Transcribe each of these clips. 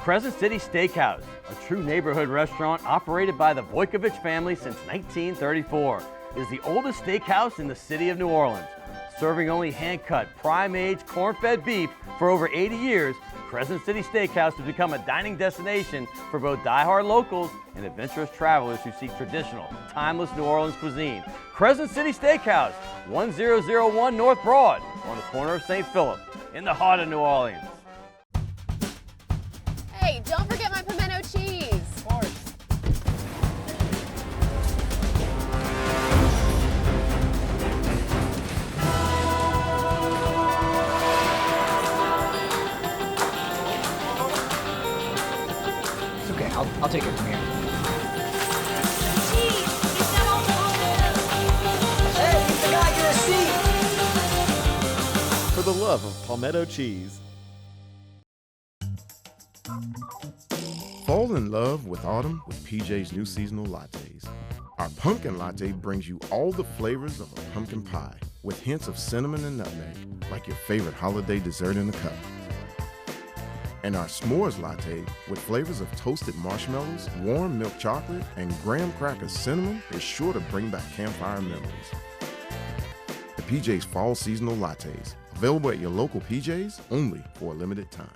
Crescent City Steakhouse, a true neighborhood restaurant operated by the Vojkovic family since 1934. It is the oldest steakhouse in the city of New Orleans. Serving only hand-cut, prime-aged, corn-fed beef for over 80 years, Crescent City Steakhouse has become a dining destination for both die-hard locals and adventurous travelers who seek traditional, timeless New Orleans cuisine. Crescent City Steakhouse, 1001 North Broad, on the corner of St. Philip, in the heart of New Orleans. Hey, don't forget my pimento cheese. Of course. It's okay, I'll take it from here. Hey, you forgot your receipt! For the love of palmetto cheese. Fall in love with autumn with PJ's new seasonal lattes. Our pumpkin latte brings you all the flavors of a pumpkin pie with hints of cinnamon and nutmeg, like your favorite holiday dessert in a cup. And our s'mores latte with flavors of toasted marshmallows, warm milk chocolate, and graham cracker cinnamon is sure to bring back campfire memories. The PJ's Fall Seasonal Lattes, available at your local PJ's only for a limited time.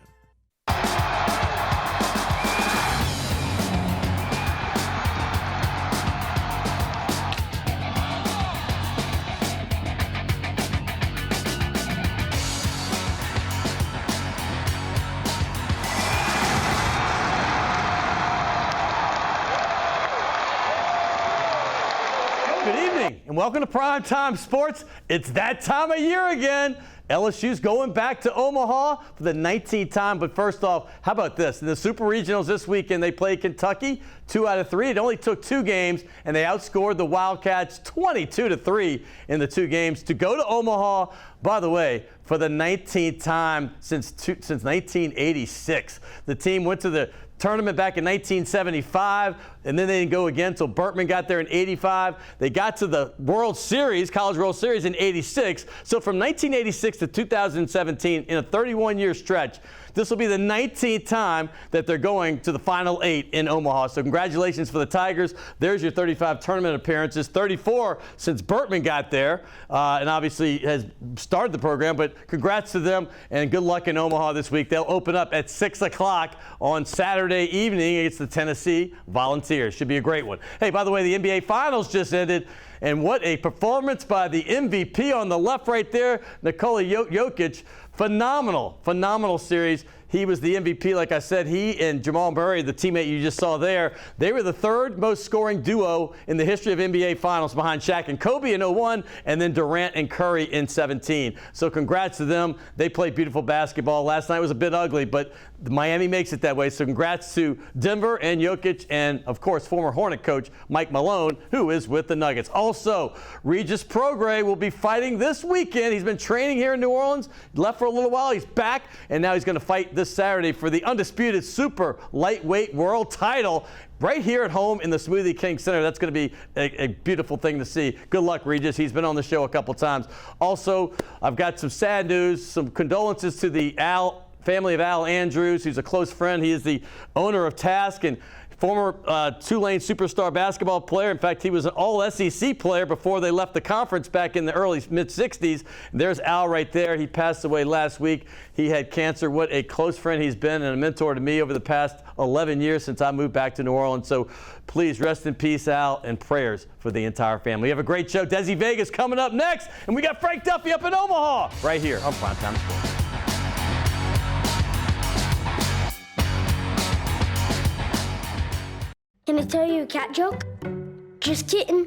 And welcome to Primetime Sports. It's that time of year again. LSU's going back to Omaha for the 19th time. But first off, how about this? In the Super Regionals this weekend, they played Kentucky 2 out of 3. It only took 2 games, and they outscored the Wildcats 22-3 in the 2 games to go to Omaha, by the way, for the 19th time since 1986. The team went to the tournament back in 1975, and then they didn't go again until Bertman got there in 85. They got to the World Series, College World Series in 86. So from 1986 to 2017, in a 31-year stretch, this will be the 19th time that they're going to the Final 8 in Omaha. So congratulations for the Tigers. There's your 35 tournament appearances, 34 since Bertman got there, and obviously has started the program. But congrats to them, and good luck in Omaha this week. They'll open up at 6 o'clock on Saturday evening against the Tennessee Volunteers. Should be a great one. Hey, by the way, the NBA Finals just ended. And what a performance by the MVP on the left right there, Nikola Jokic. Phenomenal series. He was the MVP, like I said. He and Jamal Murray, the teammate you just saw there, they were the 3rd most scoring duo in the history of NBA Finals behind Shaq and Kobe in 01 and then Durant and Curry in 17. So congrats to them. They played beautiful basketball. Last night was a bit ugly, but Miami makes it that way. So congrats to Denver and Jokic and, of course, former Hornet coach Mike Malone, who is with the Nuggets. Also, Regis Prograis will be fighting this weekend. He's been training here in New Orleans, left for a little while. He's back, and now he's going to fight this Saturday for the undisputed super lightweight world title right here at home in the Smoothie King Center. That's going to be a beautiful thing to see. Good luck, Regis. He's been on the show a couple times. Also, I've got some sad news, some condolences to the family of Al Andrews, who's a close friend. He is the owner of Task and former Tulane superstar basketball player. In fact, he was an all-SEC player before they left the conference back in the early mid-'60s. There's Al right there. He passed away last week. He had cancer. What a close friend he's been and a mentor to me over the past 11 years since I moved back to New Orleans. So please rest in peace, Al, and prayers for the entire family. We have a great show. Desi Vegas coming up next, and we got Frank Duffy up in Omaha right here on Primetime Sports. Can I tell you a cat joke? Just kidding.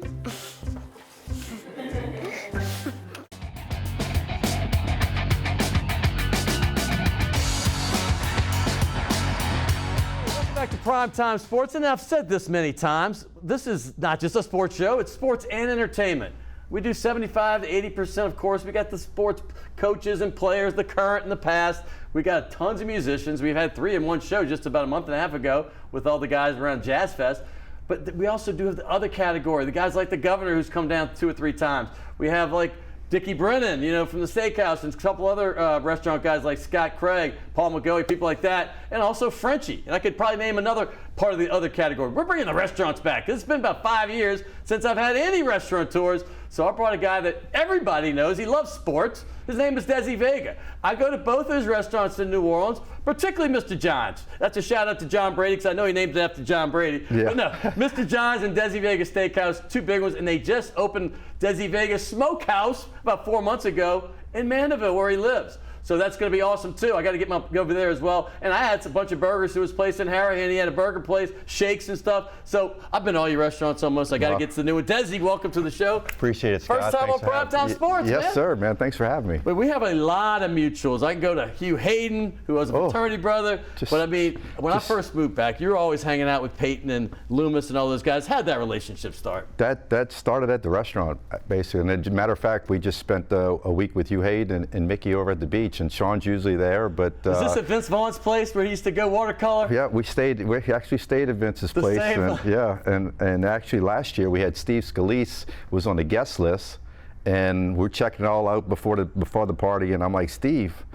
Welcome back to Primetime Sports, and I've said this many times. This is not just a sports show, it's sports and entertainment. We do 75 to 80%, of course. We got the sports coaches and players, the current and the past. We got tons of musicians. We've had 3 in one show just about a month and a half ago with all the guys around Jazz Fest. But we also do have the other category, the guys like the governor who's come down 2 or 3 times. We have like Dickie Brennan, from the steakhouse, and a couple other restaurant guys like Scott Craig, Paul McGoey, people like that, and also Frenchie. And I could probably name another part of the other category. We're bringing the restaurants back. It's been about 5 years since I've had any restaurateurs, so I brought a guy that everybody knows. He loves sports. His name is Desi Vega. I go to both of his restaurants in New Orleans, particularly Mr. John's. That's a shout out to John Brady, because I know he named it after John Brady. Yeah. But no, Mr. John's and Desi Vega Steakhouse, two big ones, and they just opened Desi Vega Smokehouse about 4 months ago in Mandeville, where he lives. So that's going to be awesome, too. I got to go over there as well. And I had a bunch of burgers to his place in Harahan. He had a burger place, shakes and stuff. So I've been to all your restaurants almost. I got to get to the new one. Desi, welcome to the show. Appreciate it, Scott. First time on Primetime Sports, man. Yes, sir, man. Thanks for having me. But we have a lot of mutuals. I can go to Hugh Hayden, who was a fraternity brother. But I mean, when I first moved back, you were always hanging out with Peyton and Loomis and all those guys. How'd that relationship start? That started at the restaurant, basically. And as a matter of fact, we just spent a week with Hugh Hayden and Mickey over at the beach, and Sean's usually there. But is this at Vince Vaughn's place where he used to go watercolor? Yeah, we actually stayed at Vince's place. And actually last year we had Steve Scalise was on the guest list, and we're checking it all out before the party, and I'm like, Steve,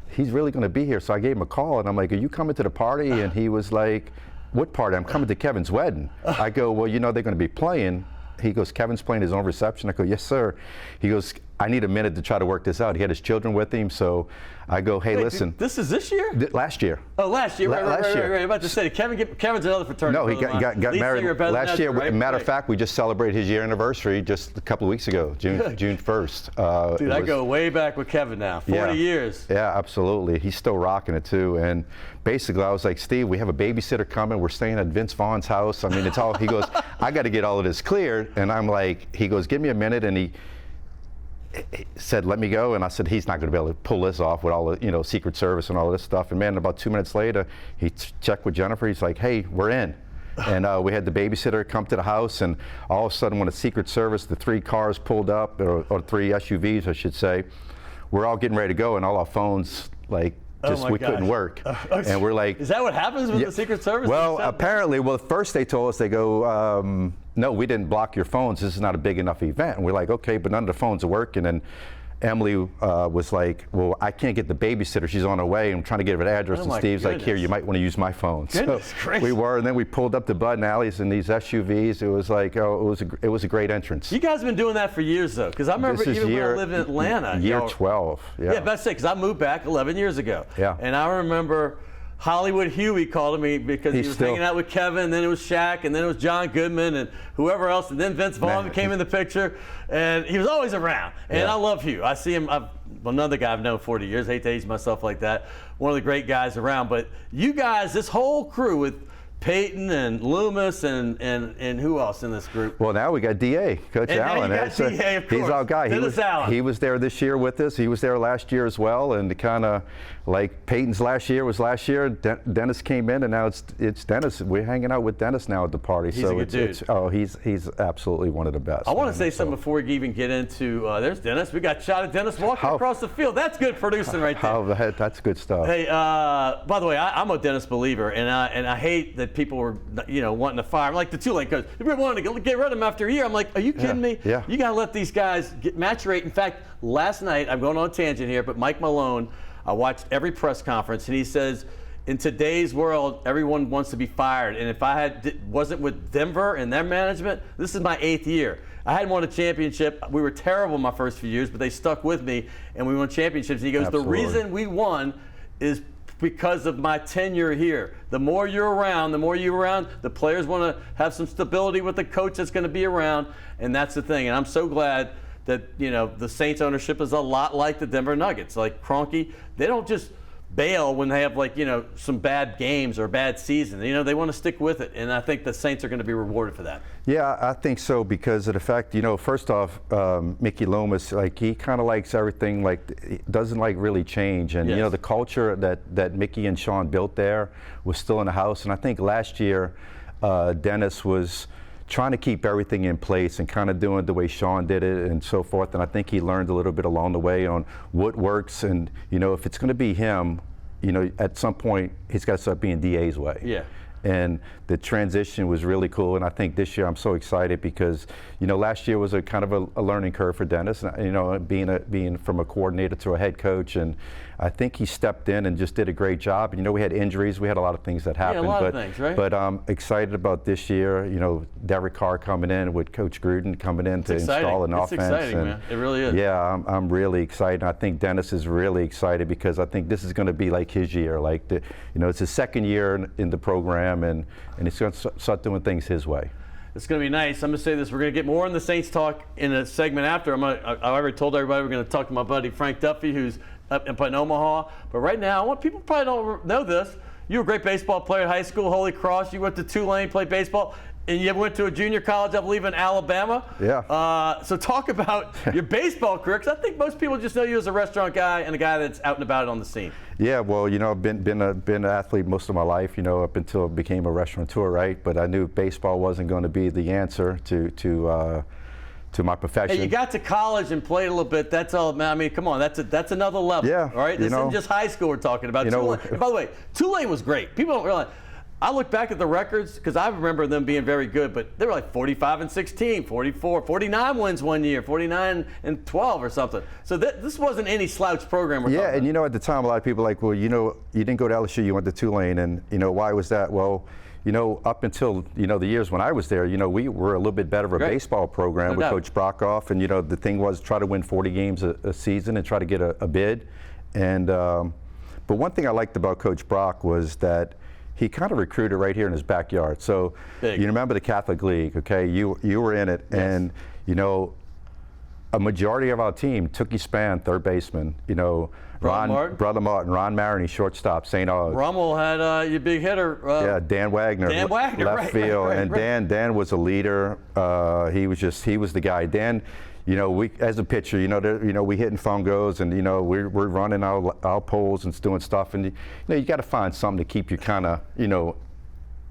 he's really going to be here. So I gave him a call, and I'm like, are you coming to the party? And he was like, what party? I'm coming to Kevin's wedding. I go, well, they're going to be playing. He goes, Kevin's playing his own reception. I go, yes, sir. He goes, I need a minute to try to work this out. He had his children with him, so I go, hey, listen. This is this year? Last year. Oh, last year. Right. I'm about to say, Kevin's another fraternity. No, he got married last year. Right? Matter of fact, we just celebrated his year anniversary just a couple of weeks ago, June 1st. Dude, I go way back with Kevin now, 40 years. Yeah, absolutely. He's still rocking it, too. And basically, I was like, Steve, we have a babysitter coming. We're staying at Vince Vaughn's house. I mean, it's all, he goes, I got to get all of this cleared. And I'm like, he goes, give me a minute. And he said, let me go. And I said, he's not going to be able to pull this off with all the, Secret Service and all this stuff. And man, about 2 minutes later, he checked with Jennifer. He's like, hey, we're in. And we had the babysitter come to the house, and all of a sudden when the Secret Service, the 3 cars pulled up, or 3 SUVs, I should say, we're all getting ready to go, and all our phones, we couldn't work. And we're like, is that what happens with the Secret Service? Well, apparently, first they told us, they go, no, we didn't block your phones. This is not a big enough event. And we're like, okay, but none of the phones are working. And Emily was like, well, I can't get the babysitter. She's on her way. I'm trying to give her an address. And Steve's like, here, you might want to use my phone. Goodness gracious. We were, and then we pulled up to Bud and Alley's in these SUVs. It was like, it was a great entrance. You guys have been doing that for years, though, because I remember even when I lived in Atlanta. Year 12, yeah. Yeah, that's it, because I moved back 11 years ago. Yeah. And I remember Hollywood Huey called me because he was hanging out with Kevin, and then it was Shaq, and then it was John Goodman, and whoever else, and then Vince Vaughn came in the picture, and he was always around. And I love Hugh. I see him, another guy I've known 40 years, hate to age myself like that, one of the great guys around. But you guys, this whole crew with Peyton and Loomis and who else in this group? Well, now we got DA, Coach Allen. DA, of course. He's our guy. Allen. He was there this year with us. He was there last year as well. And kind of like Peyton's last year was last year. Dennis came in, and now it's Dennis. We're hanging out with Dennis now at the party. He's a good dude. He's absolutely one of the best. I want to say something before we even get into. There's Dennis. We got shot at Dennis walking across the field. That's good producing right there. That's good stuff. Hey, by the way, I'm a Dennis believer, and I hate that people were wanting to fire him. Like the Tulane coach, people wanted to get rid of him after a year. I'm like, are you kidding me? Yeah. You got to let these guys maturate. In fact, last night, I'm going on a tangent here, but Mike Malone, I watched every press conference, and he says, in today's world, everyone wants to be fired. And if I wasn't with Denver and their management, this is my 8th year. I hadn't won a championship. We were terrible my first few years, but they stuck with me, and we won championships. And he goes, the reason we won is because of my tenure here. The more you're around, the players want to have some stability with the coach that's going to be around, and that's the thing. And I'm so glad that the Saints ownership is a lot like the Denver Nuggets. Like Kroenke, they don't just bail when they have some bad games or a bad season. They want to stick with it, and I think the Saints are going to be rewarded for that. Yeah, I think so, because of the fact, first off, Mickey Loomis, he kind of likes everything, doesn't really change. And, the culture that Mickey and Sean built there was still in the house. And I think last year, Dennis was trying to keep everything in place and kind of doing it the way Sean did it and so forth. And I think he learned a little bit along the way on what works. And, if it's going to be him, at some point, he's got to start being DA's way. Yeah. and the transition was really cool. And I think this year I'm so excited because, you know, last year was a kind of a learning curve for Dennis, you know, being from a coordinator to a head coach. And I think he stepped in and just did a great job. You know, we had injuries, we had a lot of things that happened. Yeah, a lot of things, right? But I'm excited about this year. You know, Derek Carr coming in with Coach Gruden coming in to install an offense. It's exciting, man. It really is. Yeah, I'm really excited. I think Dennis is really excited because I think this is going to be like his year. Like, you know, it's his second year in the program, and he's going to start doing things his way. It's going to be nice. I'm going to say this. We're going to get more on the Saints talk in a segment after. I already told everybody we're going to talk to my buddy Frank Duffy, who's up in Omaha. But right now, I want people probably don't know this. You were a great baseball player at high school, Holy Cross. You went to Tulane, played baseball. And you went to a junior college, I believe, in Alabama. Yeah. So talk about your baseball career, because I think most people just know you as a restaurant guy and a guy that's out and about on the scene. Yeah, well, you know, I've been an athlete most of my life, you know, up until I became a restaurateur, right? But I knew baseball wasn't going to be the answer to my profession. Hey, you got to college and played a little bit. That's all, man. I mean, come on, that's another level. Yeah. All right, this isn't just high school we're talking about. Tulane. And by the way, Tulane was great. People don't realize. I look back at the records because I remember them being very good, but they were like 45-16, 44, 49 wins one year, 49-12 or something. So this wasn't any slouch program. Yeah, and you know, at the time, a lot of people were like, well, you know, you didn't go to LSU, you went to Tulane, and you know, why was that? Well, you know, up until, you know, the years when I was there, you know, we were a little bit better of a baseball program with Coach Brockoff, and you know, the thing was try to win 40 games a season and try to get a bid. And but one thing I liked about Coach Brock was that he kind of recruited right here in his backyard. So you remember the Catholic League, okay? You were in it, and you know, a majority of our team, Tookie Spann, third baseman, you know, Brother Martin, Ron Maroney, shortstop, St. Aug. Rummel had your big hitter. Yeah, Dan Wagner, left field, and Dan was a leader. He was the guy. Dan, you know, we as a pitcher, you know, we hitting fungos, and you know, we're running our poles and doing stuff, and you know, you got to find something to keep you kind of, you know,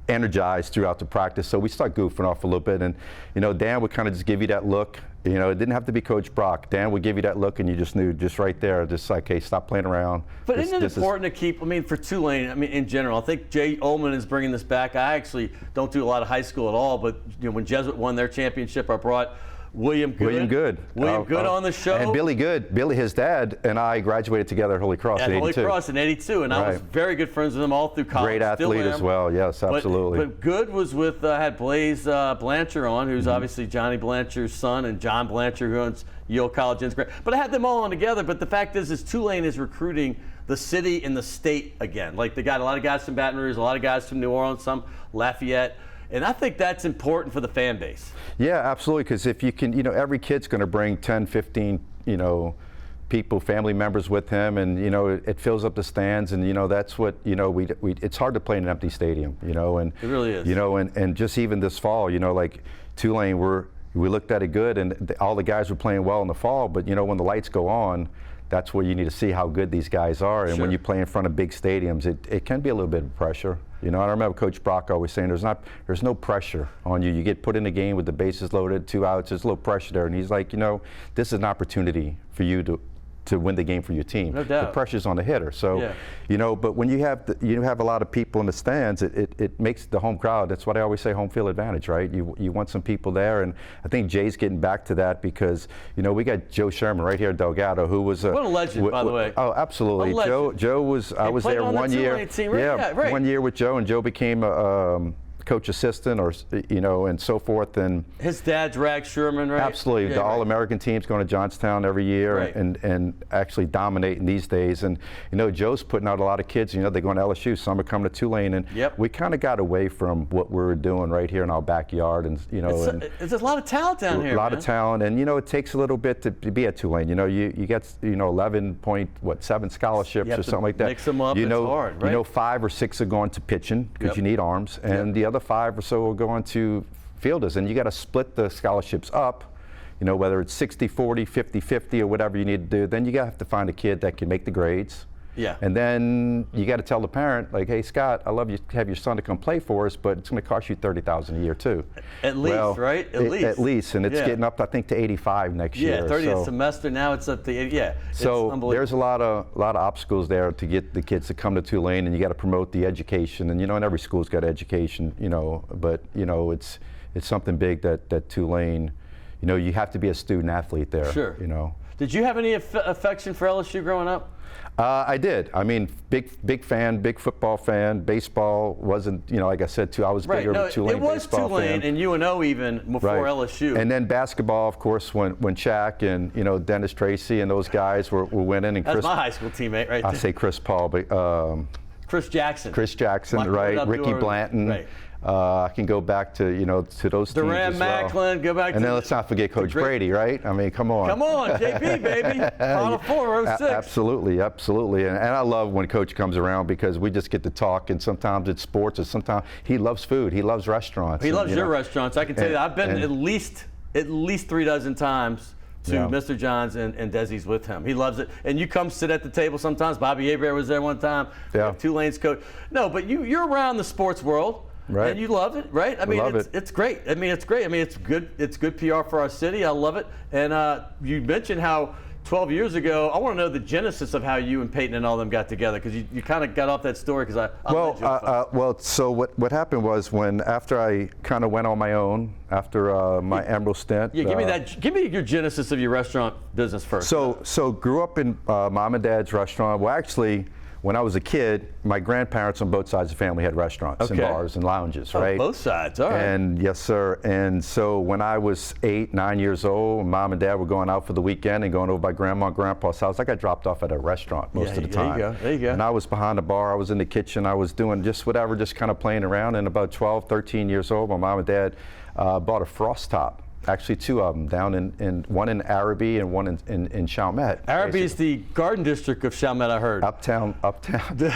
energized throughout the practice. So we start goofing off a little bit, and you know, Dan would kind of just give you that look. You know, it didn't have to be Coach Brock. Dan would give you that look, and you just knew, just right there, just like, hey, stop playing around. But isn't it important to keep, I mean, for Tulane, I mean, in general, I think Jay Ullman is bringing this back. I actually don't do a lot of high school at all, but you know, when Jesuit won their championship, I brought William Good on the show. And Billy Good, his dad and I graduated together at Holy Cross in 82. Holy Cross in 82, and I was very good friends with him all through college. Great athlete as well, yes, absolutely. But Good was with, had Blaze Blanchard on, who's obviously Johnny Blanchard's son, and John Blanchard, who owns Yale College. But I had them all on together, but the fact is Tulane is recruiting the city and the state again. Like, they got a lot of guys from Baton Rouge, a lot of guys from New Orleans, some Lafayette. And I think that's important for the fan base. Yeah, absolutely, because if you can, you know, every kid's going to bring 10, 15, you know, people, family members with him, and, you know, it fills up the stands, and, you know, that's what, you know, it's hard to play in an empty stadium, you know, and it really is. You know, and just even this fall, you know, like Tulane, we looked at it good, and all the guys were playing well in the fall, but, you know, when the lights go on, that's where you need to see how good these guys are. And when you play in front of big stadiums, it can be a little bit of pressure. You know, I remember Coach Brock always saying there's no pressure on you. You get put in the game with the bases loaded, 2 outs, there's a little pressure there. And he's like, you know, this is an opportunity for you to win the game for your team. No doubt. The pressure's on the hitter. So, you know, but when you have a lot of people in the stands, it makes the home crowd. That's what I always say, home field advantage, right? You want some people there, and I think Jay's getting back to that because, you know, we got Joe Sherman right here at Delgado, who was what a legend, by the way. Oh, absolutely. Joe was. I was there 1 year. Right? 1 year with Joe, and Joe became a coach assistant, or you know, and so forth. And his dad's Rag Sherman, right? Absolutely. The All-American team's going to Johnstown every year, and actually dominating these days. And you know, Joe's putting out a lot of kids. You know, they're going to LSU. Some are coming to Tulane, and we kind of got away from what we were doing right here in our backyard. And you know, there's a lot of talent down here. A lot of talent, and you know, it takes a little bit to be at Tulane. You know, you get 11.7 scholarships or something like that. Mix them up. You know, it's hard, right? You know, 5 or 6 are going to pitching because you need arms, and the other 5 or so will go on to fielders, and you got to split the scholarships up, you know, whether it's 60-40, 50-50, or whatever you need to do. Then you have to find a kid that can make the grades, Yeah. And then you got to tell the parent, like, hey, Scott, I love you to have your son to come play for us, but it's going to cost you $30,000 a year too. At least, right? At least. At least, and it's getting up, I think, to 85 next year. Yeah, 30 a semester. Now it's up to 80. Yeah. So there's a lot of obstacles there to get the kids to come to Tulane, and you got to promote the education. And and every school's got education, but it's something big that Tulane, you have to be a student athlete there. Sure. Did you have any affection for LSU growing up? I did. I mean, big fan, big football fan. Baseball wasn't, like I said too. I was bigger of a Tulane baseball fan. It was Tulane and UNO even before LSU. And then basketball, of course, when Shaq and Dennis Tracy and those guys were winning. And that's my high school teammate, right there. I say Chris Paul, but Chris Jackson. Chris Jackson, right? Ricky Blanton. Right. I can go back to to those teams Durant as well. Macklin, go back and then let's not forget Coach Brady, right? I mean, come on. Come on, JP, baby. Final Four, 06. Absolutely. And I love when Coach comes around because we just get to talk, and sometimes it's sports, and sometimes he loves food. He loves restaurants. He loves your restaurants. I can tell you that. I've been at least 3 dozen times to Mr. John's and Desi's with him. He loves it. And you come sit at the table sometimes. Bobby Abear was there one time. Yeah. Tulane's coach. No, but you're around the sports world. Right. And you love it, right? I mean, it's great. I mean, it's great. I mean, it's good PR for our city. I love it. And you mentioned how 12 years ago, I want to know the genesis of how you and Peyton and all them got together, because you kind of got off that story because so what happened was after I kind of went on my own after my Emerald stint. Yeah, give me your genesis of your restaurant business first. So grew up in mom and dad's restaurant. Well, actually, when I was a kid, my grandparents on both sides of the family had restaurants and bars and lounges, right? Both sides, all right. And yes, sir. And so when I was 8, 9 years old, mom and dad were going out for the weekend and going over by grandma and grandpa's house. I got dropped off at a restaurant most of the time. There you go. And I was behind the bar. I was in the kitchen. I was doing just whatever, just kind of playing around. And about 12, 13 years old, my mom and dad bought a frost top. Actually, 2 of them, down in one in Araby and one in Chalmette. Araby is the garden district of Chalmette, I heard. Uptown Araby.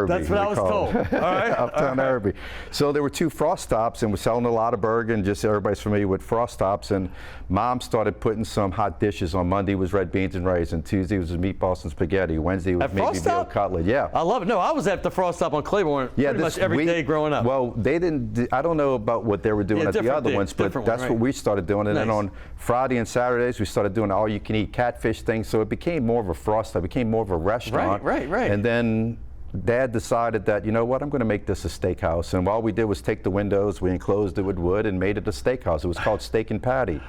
That's what I was told. All right. Uptown Araby. So there were 2 frost tops, and we're selling a lot of burger, and just everybody's familiar with frost tops. And Mom started putting some hot dishes. On Monday was red beans and rice, and Tuesday was meatballs and spaghetti. Wednesday was maybe veal cutlet. Yeah. I love it. No, I was at the frost top on Claiborne pretty much every day growing up. Well, they didn't. I don't know about what they were doing at the other ones, but that's what we started doing. And then on Friday and Saturdays, we started doing all-you-can-eat catfish thing. So it became more of a frost. It became more of a restaurant. Right. And then Dad decided that, I'm going to make this a steakhouse. And all we did was take the windows, we enclosed it with wood, and made it a steakhouse. It was called Steak and Patty.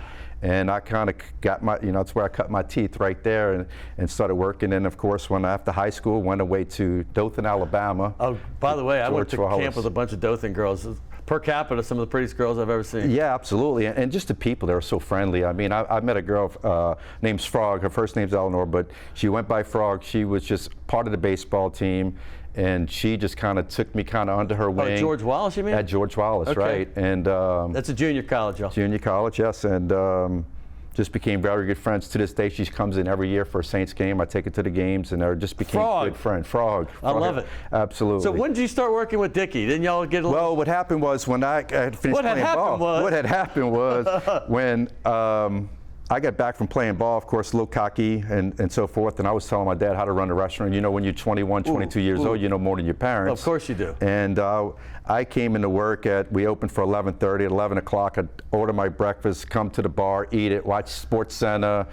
And I kind of got my, that's where I cut my teeth right there and started working. And of course, when after high school, went away to Dothan, Alabama. Oh, by the way, I went to camp with a bunch of Dothan girls. Per capita, some of the prettiest girls I've ever seen. Yeah, absolutely. And just the people, they were so friendly. I mean, I met a girl named Frog. Her first name's Eleanor, but she went by Frog. She was just part of the baseball team. And she just kind of took me kind of under her wing. Oh, George Wallace, you mean? At George Wallace, right. And that's a junior college, y'all. Junior college, yes. And just became very good friends. To this day, she comes in every year for a Saints game. I take her to the games, and they just became good friends. Frog. I love it. Absolutely. So when did you start working with Dickie? Didn't y'all get a little... Well, what happened was when I finished playing ball. What had happened was when I got back from playing ball, of course, a little cocky and so forth, and I was telling my dad how to run a restaurant. When you're 21, 22 years old, you know more than your parents. Of course you do. And I came into work we opened for 11:30. At 11 o'clock, I'd order my breakfast, come to the bar, eat it, watch Sports Center.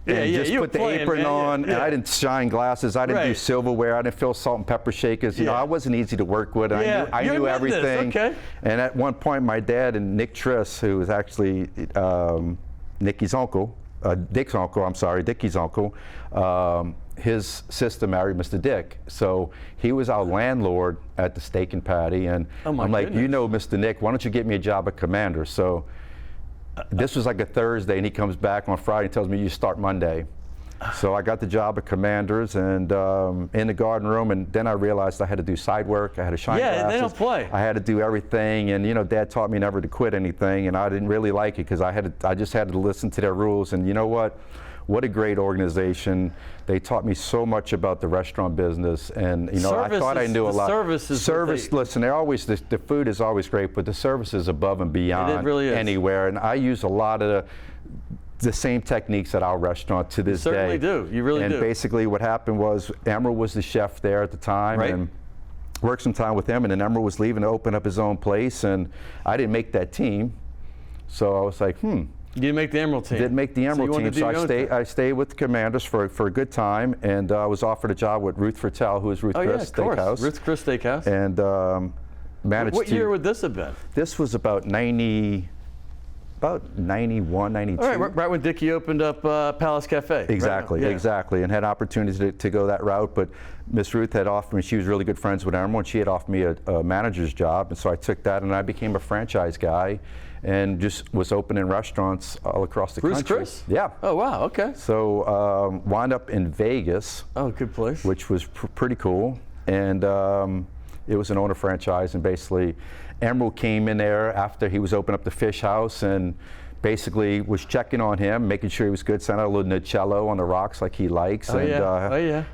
And just put the apron on, and I didn't shine glasses. I didn't do silverware. I didn't fill salt and pepper shakers. I wasn't easy to work with. I knew everything. Okay. And at one point, my dad and Nick Triss, who was actually Dickie's uncle, his sister married Mr. Dick. So he was our landlord at the Steak and Patty. And I'm like, Mr. Nick, why don't you get me a job at Commander? So this was like a Thursday, and he comes back on Friday and tells me, you start Monday. So I got the job at Commanders and in the garden room, and then I realized I had to do side work. I had to shine glasses. Yeah, they don't play. I had to do everything, and Dad taught me never to quit anything, and I didn't really like it because I just had to listen to their rules. And you know what? What a great organization. They taught me so much about the restaurant business, and I thought I knew a lot. Service, listen, the food is always great, but the service is above and beyond really is. Anywhere. And I use a lot of the same techniques at our restaurant to this day. You certainly do. You really do. And basically what happened was Emerald was the chef there at the time. Right. And worked some time with him, and then Emerald was leaving to open up his own place, and I didn't make that team. So I was like, You didn't make the Emerald team. Didn't make the Emerald team, so I stayed with the Commanders for a good time, and I was offered a job with Ruth Fertel, who is Ruth Chris Steakhouse. Ruth Chris Steakhouse. And managed What year would this have been? This was about 91, 92. All right, right when Dickie opened up Palace Cafe. Exactly, right? Yeah. exactly, and had opportunities to go that route. But Miss Ruth had offered me, she was really good friends with Emerald, and she had offered me a manager's job, and so I took that, and I became a franchise guy, and just was opening restaurants all across the country. Chris? Yeah. Oh, wow, okay. So wound up in Vegas. Oh, good place. Which was pretty cool, and it was an owner franchise, and basically Emerald came in there after he was opening up the fish house and basically was checking on him, making sure he was good, sent out a little Nicello on the rocks like he likes.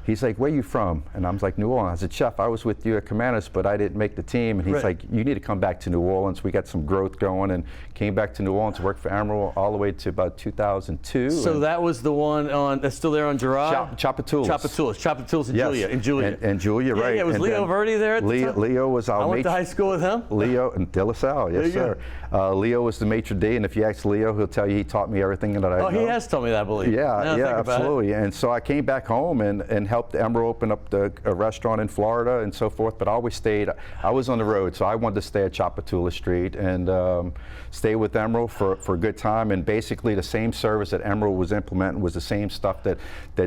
He's like, where you from? And I was like, New Orleans. I said, Chef, I was with you at Commanders, but I didn't make the team. And he's like, you need to come back to New Orleans. We got some growth going, and came back to New Orleans, worked for Emerald all the way to about 2002. So that was the one that's still there on Girard? Chapatoulas. Chapatoulas and Julia. And Julia. And Julia, right. Yeah, was Leo Verdi there at the time? Leo was our I went to high school with him. Leo and De La Salle, yes, sir. Leo was the maitre d', and if you ask Leo, he'll tell you he taught me everything that I know. Oh, he has told me that, I believe. Yeah, absolutely. And so I came back home and helped Emerald open up a restaurant in Florida and so forth, but I always stayed, I was on the road, so I wanted to stay at Chapatoulas Street and stay with Emerald for a good time, and basically the same service that Emerald was implementing was the same stuff that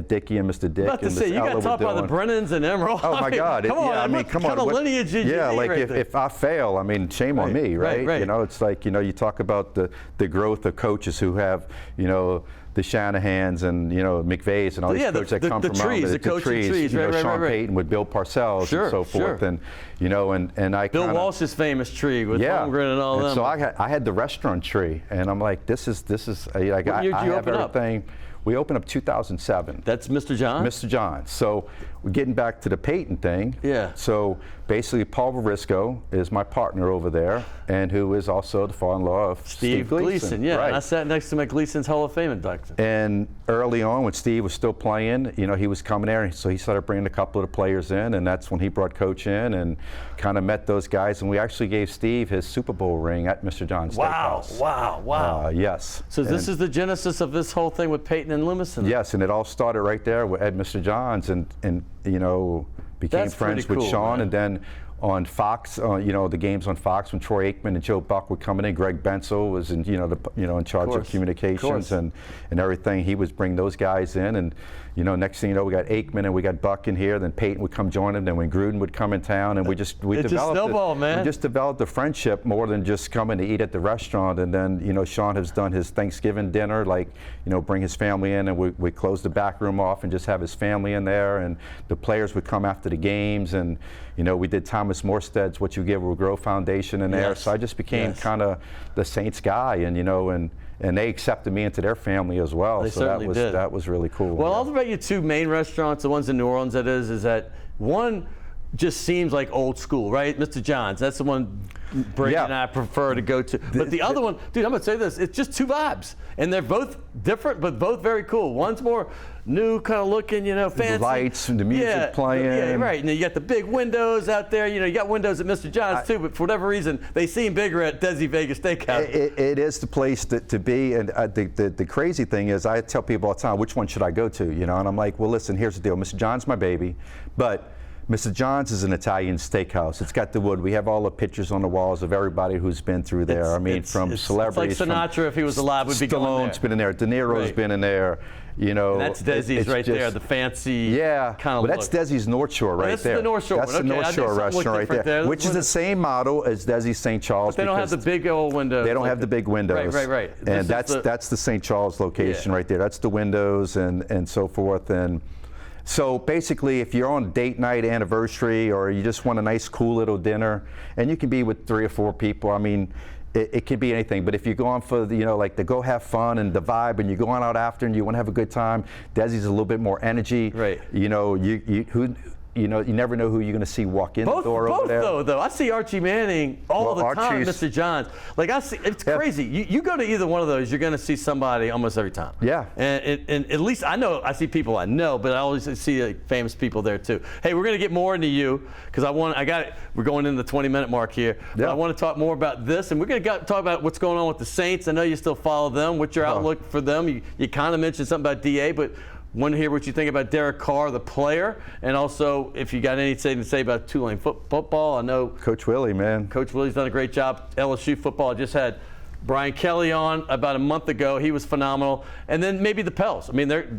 Dickie and Mr. Dick and Mr. Ella were doing. You got taught by the Brennans and Emerald. Oh my God. Come on, come on. What kind of lineage did you Yeah, like right if I fail, I mean, shame on me, right? Right. You know, it's like, you know, you talk about the growth of coaches who have, you know, the Shanahans and, you know, McVays and all these coaches that come from trees, the trees. You know, Sean Payton with Bill Parcells and so forth. And, you know, and I Bill Walsh's famous tree with Holmgren and all them. So I had the restaurant tree, and I'm like, this is like, I have everything. We opened up 2007. That's Mr. John? Mr. John. So we're getting back to the Peyton thing. Yeah. So basically Paul Varisco is my partner over there, and who is also the father-in-law of Steve Gleason. Yeah, right. and I sat next to him at Gleason's Hall of Fame induction. And early on, when Steve was still playing, you know, he was coming there, and so he started bringing a couple of the players in, and that's when he brought Coach in and kind of met those guys, and we actually gave Steve his Super Bowl ring at Mr. John's Steakhouse. Wow. Yes. So this is the genesis of this whole thing with Peyton and Loomis? Yes, and it all started right there at Mr. John's, and you know, became friends with Sean, man. And then on Fox, you know, the games on Fox when Troy Aikman and Joe Buck were coming in. Greg Bensel was in, in charge of communications and everything. He was bringing those guys in, and you know, next thing you know, we got Aikman and we got Buck in here. Then Peyton would come join him. Then when Gruden would come in town, and we developed a friendship more than just coming to eat at the restaurant. And then, you know, Sean has done his Thanksgiving dinner, like, you know, bring his family in, and we close the back room off and just have his family in there. And the players would come after the games, and you know, we did Thomas Morstead's What You Give Will Grow Foundation in there. So I just became kind of the Saints guy, and you know, and they accepted me into their family as well. They certainly did. That was really cool. Well, all about your two main restaurants, the ones in New Orleans, is that one just seems like old school, right? Mr. John's, that's the one Brady and I prefer to go to. But the other one, dude, I'm gonna say this, it's just two vibes. And they're both different, but both very cool. One's more new, kind of looking, you know, fancy. The lights and the music playing. Yeah, right. And you got the big windows out there. You know, you got windows at Mr. John's too, but for whatever reason, they seem bigger at Desi Vegas Steakhouse. It is the place to be. And the crazy thing is, I tell people all the time, which one should I go to? You know, and I'm like, well, listen, here's the deal. Mr. John's my baby, but Mr. John's is an Italian steakhouse. It's got the wood. We have all the pictures on the walls of everybody who's been through there. I mean, from celebrities. It's like Sinatra, if he was alive, would be going there. Stallone's been in there. De Niro's been in there. You know, and that's Desi's right there, the fancy kind of that's Desi's North Shore right there. That's the North Shore. That's the North Shore restaurant right there, which is the same model as Desi's St. Charles. But they don't have the big old windows. They don't have the big windows. Right. And that's the St. Charles location right there. That's the windows and so forth. And so basically, if you're on date night, anniversary, or you just want a nice, cool little dinner, and you can be with 3 or 4 people, I mean, it can be anything. But if you're going for the, you know, like the go have fun and the vibe, and you're going out after and you want to have a good time, Desi's a little bit more energy. Right. You know, you never know who you're going to see walk in the door over there. Both, though. I see Archie Manning all the time, Mr. Johns. Like, I see, it's crazy. You go to either one of those, you're going to see somebody almost every time. Yeah. And at least I know, I see people I know, but I always see famous people there, too. Hey, we're going to get more into you, because we're going into the 20-minute mark here. But I want to talk more about this, and we're going to talk about what's going on with the Saints. I know you still follow them. What's your outlook for them? You kind of mentioned something about DA, but want to hear what you think about Derek Carr, the player, and also if you got anything to say about Tulane football. I know Coach Willie, man. Coach Willie's done a great job. LSU football. I just had Brian Kelly on about a month ago. He was phenomenal. And then maybe the Pels. I mean, they're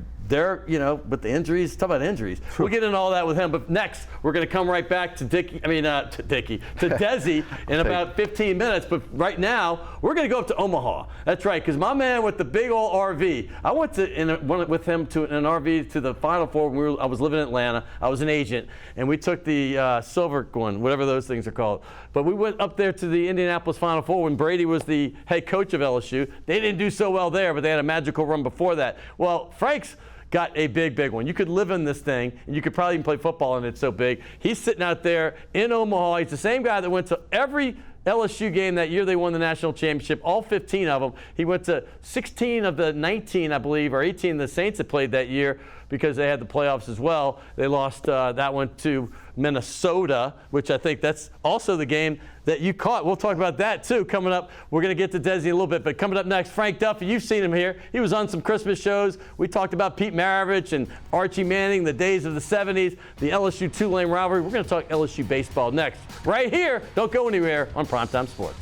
with the injuries. Talk about injuries. We'll get into all that with him. But next, we're going to come right back to Desi in about 15 minutes. But right now, we're going to go up to Omaha. That's right, because my man with the big old RV. I went with him to an RV to the Final Four when I was living in Atlanta. I was an agent, and we took the silver one, whatever those things are called. But we went up there to the Indianapolis Final Four when Brady was the head coach of LSU. They didn't do so well there, but they had a magical run before that. Well, Frank's got a big one. You could live in this thing, and you could probably even play football in it. It's so big. He's sitting out there in Omaha. He's the same guy that went to every LSU game that year they won the national championship, all 15 of them. He went to 16 of the 19, I believe, or 18 the Saints had played that year because they had the playoffs as well. They lost that one to Minnesota, which I think that's also the game that you caught. We'll talk about that, too, coming up. We're going to get to Desi in a little bit, but coming up next, Frank Duffy. You've seen him here. He was on some Christmas shows. We talked about Pete Maravich and Archie Manning, the days of the 70s, the LSU-Tulane rivalry. We're going to talk LSU baseball next, right here. Don't go anywhere on Primetime Sports.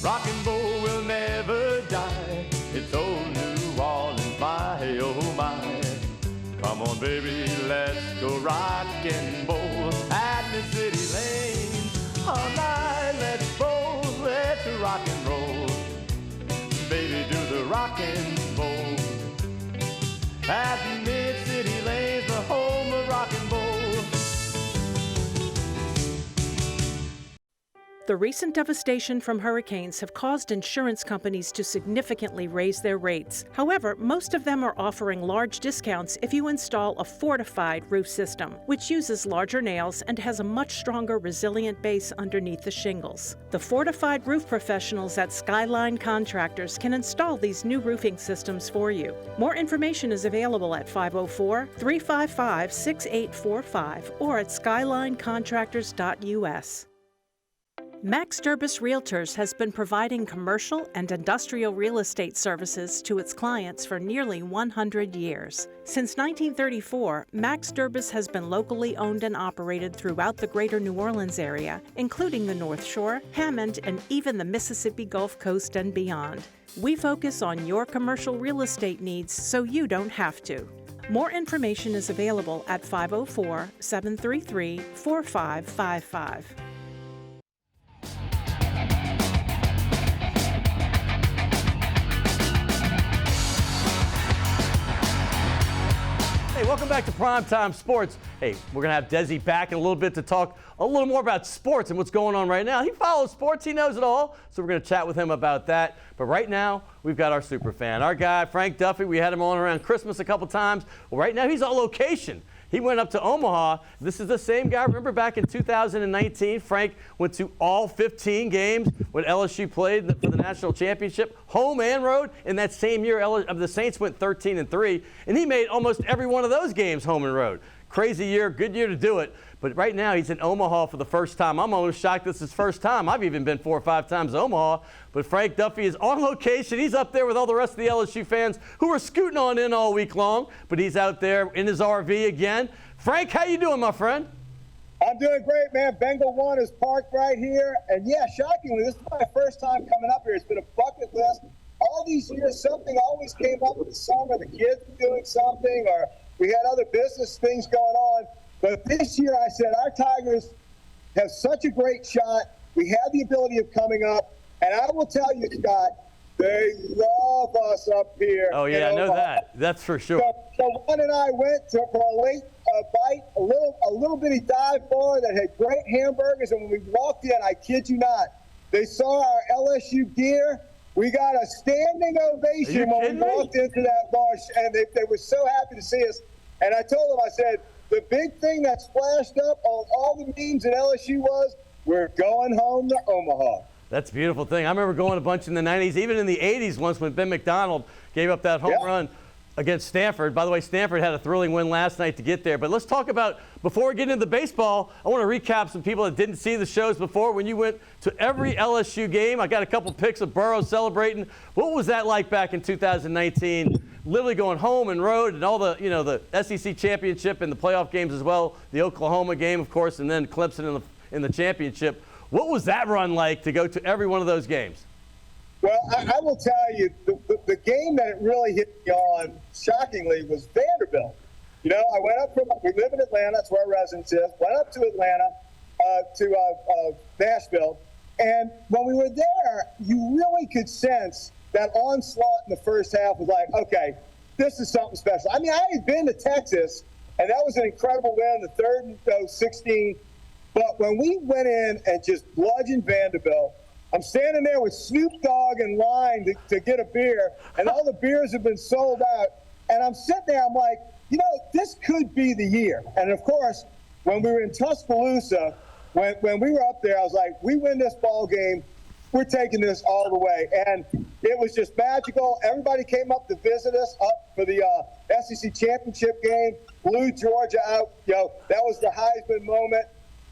Rock and roll will never die. It's old New Orleans, my oh my. Come on, baby, let's go rock and roll at the city lane. All night, let's roll, let's rock and roll. Baby, do the rock and roll. At the mid-city lanes, the home of rock and roll. The recent devastation from hurricanes have caused insurance companies to significantly raise their rates. However, most of them are offering large discounts if you install a fortified roof system, which uses larger nails and has a much stronger, resilient base underneath the shingles. The fortified roof professionals at Skyline Contractors can install these new roofing systems for you. More information is available at 504-355-6845 or at skylinecontractors.us. Max Durbus Realtors has been providing commercial and industrial real estate services to its clients for nearly 100 years. Since 1934, Max Durbus has been locally owned and operated throughout the greater New Orleans area, including the North Shore, Hammond, and even the Mississippi Gulf Coast and beyond. We focus on your commercial real estate needs so you don't have to. More information is available at 504-733-4555. Hey, welcome back to Primetime Sports. Hey, we're going to have Desi back in a little bit to talk a little more about sports and what's going on right now. He follows sports. He knows it all. So we're going to chat with him about that. But right now, we've got our super fan, our guy, Frank Duffy. We had him on around Christmas a couple times. Well, right now, he's on location. He went up to Omaha. This is the same guy. Remember back in 2019, Frank went to all 15 games when LSU played for the national championship, home and road. In that same year, the Saints went 13-3, and he made almost every one of those games home and road. Crazy year, good year to do it. But right now, he's in Omaha for the first time. I'm almost shocked this is his first time. I've even been 4 or 5 times to Omaha. But Frank Duffy is on location. He's up there with all the rest of the LSU fans who are scooting on in all week long. But he's out there in his RV again. Frank, how you doing, my friend? I'm doing great, man. Bengal One is parked right here. And, yeah, shockingly, this is my first time coming up here. It's been a bucket list. All these years, something always came up with the summer. The kids were doing something, or we had other business things going on. But this year, I said, our Tigers have such a great shot. We have the ability of coming up. And I will tell you, Scott, they love us up here. Oh, yeah, I know that. That's for sure. So Juan and I went for a late bite, a little bitty dive bar that had great hamburgers. And when we walked in, I kid you not, they saw our LSU gear. We got a standing ovation when we walked into that bar, and they were so happy to see us. And I told them, I said, the big thing that splashed up on all the memes at LSU was, we're going home to Omaha. That's a beautiful thing. I remember going a bunch in the 90s, even in the 80s once when Ben McDonald gave up that home run against Stanford. By the way, Stanford had a thrilling win last night to get there. But let's talk about, before we get into the baseball, I want to recap some people that didn't see the shows before. When you went to every LSU game, I got a couple pics of Burrow celebrating. What was that like back in 2019? Literally going home and road and all the, the SEC championship and the playoff games as well. The Oklahoma game, of course, and then Clemson in the championship. What was that run like to go to every one of those games? Well, I will tell you, the game that it really hit me on, shockingly, was Vanderbilt. I went up we live in Atlanta, that's where our residence is, went up to Atlanta, to Nashville, and when we were there, you really could sense that onslaught in the first half was like, okay, this is something special. I mean, I had been to Texas, and that was an incredible win, the third and 16. But when we went in and just bludgeoned Vanderbilt, I'm standing there with Snoop Dogg in line to get a beer, and all the beers have been sold out. And I'm sitting there, I'm like, this could be the year. And, of course, when we were in Tuscaloosa, when we were up there, I was like, we win this ball game, we're taking this all the way. And it was just magical. Everybody came up to visit us up for the SEC championship game, blew Georgia out. That was the Heisman moment.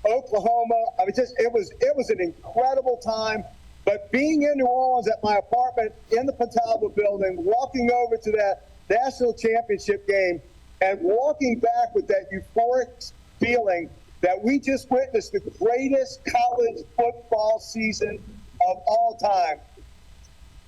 Oklahoma, I mean, it was an incredible time. But being in New Orleans at my apartment in the Pentalba building, walking over to that national championship game and walking back with that euphoric feeling that we just witnessed the greatest college football season of all time.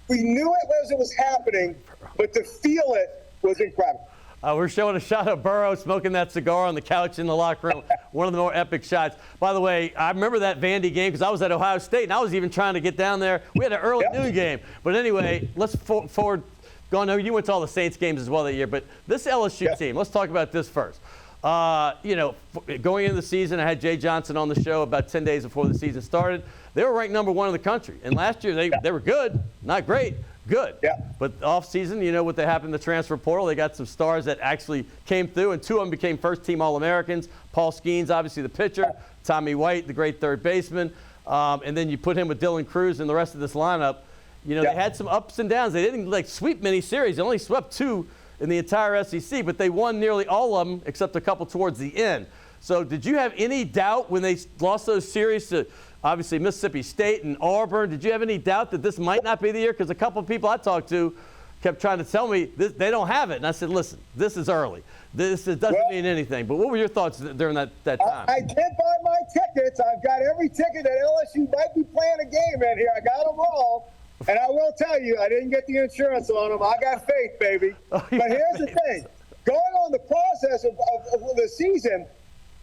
We knew it as it was happening, but to feel it was incredible. We're showing a shot of Burrow smoking that cigar on the couch in the locker room. One of the more epic shots. By the way, I remember that Vandy game because I was at Ohio State, and I was even trying to get down there. We had an early noon game. But anyway, let's forward. You went to all the Saints games as well that year. But this LSU team, let's talk about this first. Going into the season, I had Jay Johnson on the show about 10 days before the season started. They were ranked number 1 in the country. And last year, they were good, not great. Good. Yeah. But off season, what happened in the transfer portal, they got some stars that actually came through, and 2 of them became first-team All-Americans. Paul Skeens, obviously the pitcher, Tommy White, the great third baseman, and then you put him with Dylan Cruz and the rest of this lineup. They had some ups and downs. They didn't sweep many series. They only swept 2 in the entire SEC, but they won nearly all of them except a couple towards the end. So did you have any doubt when they lost those series to obviously Mississippi State and Auburn? Did you have any doubt that this might not be the year? Because a couple of people I talked to kept trying to tell me they don't have it. And I said, listen, this is early. This doesn't mean anything. But what were your thoughts during that time? I did buy my tickets. I've got every ticket that LSU might be playing a game in here. I got them all. And I will tell you, I didn't get the insurance on them. I got faith, baby. But here's the thing. Going on the process of the season,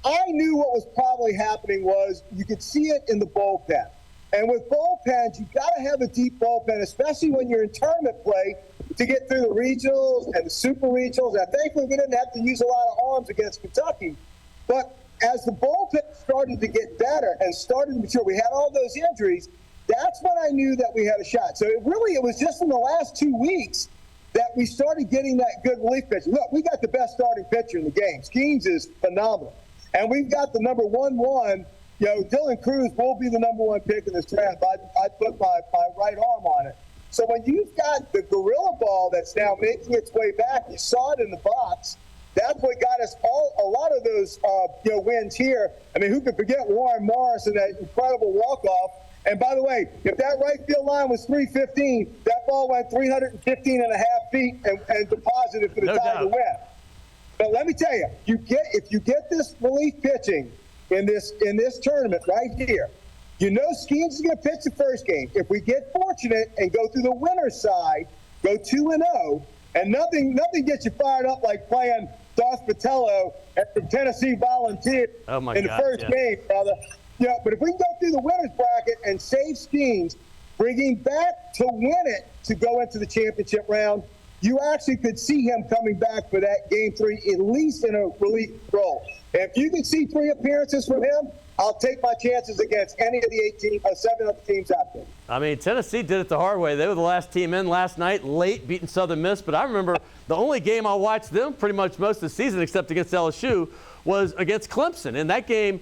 I knew what was probably happening was you could see it in the bullpen. And with bullpens, you got to have a deep bullpen, especially when you're in tournament play, to get through the regionals and the super regionals. And thankfully, we didn't have to use a lot of arms against Kentucky. But as the bullpen started to get better and started to mature, we had all those injuries. That's when I knew that we had a shot. So it was just in the last 2 weeks that we started getting that good relief pitching. Look, we got the best starting pitcher in the game. Skeens is phenomenal. And we've got the number 1-1. Dylan Cruz will be the number 1 pick in this draft. I put my right arm on it. So when you've got the gorilla ball that's now making its way back, you saw it in the box. That's what got us a lot of those wins here. I mean, who could forget Warren Morris and that incredible walk-off? And by the way, if that right field line was 315, that ball went 315 and a half feet and deposited for the tie to win. But let me tell you, if you get this relief pitching in this tournament right here, Skeens is going to pitch the first game. If we get fortunate and go through the winner's side, go 2-0, and nothing gets you fired up like playing Dos Patello at the Tennessee Volunteers in the first game, brother. But if we can go through the winner's bracket and save Skeens, bring him back to win it to go into the championship round, you actually could see him coming back for that Game 3, at least in a relief role. If you can see 3 appearances from him, I'll take my chances against any of the 7 other teams out there. I mean, Tennessee did it the hard way. They were the last team in last night, late, beating Southern Miss. But I remember the only game I watched them pretty much most of the season, except against LSU, was against Clemson. In that game,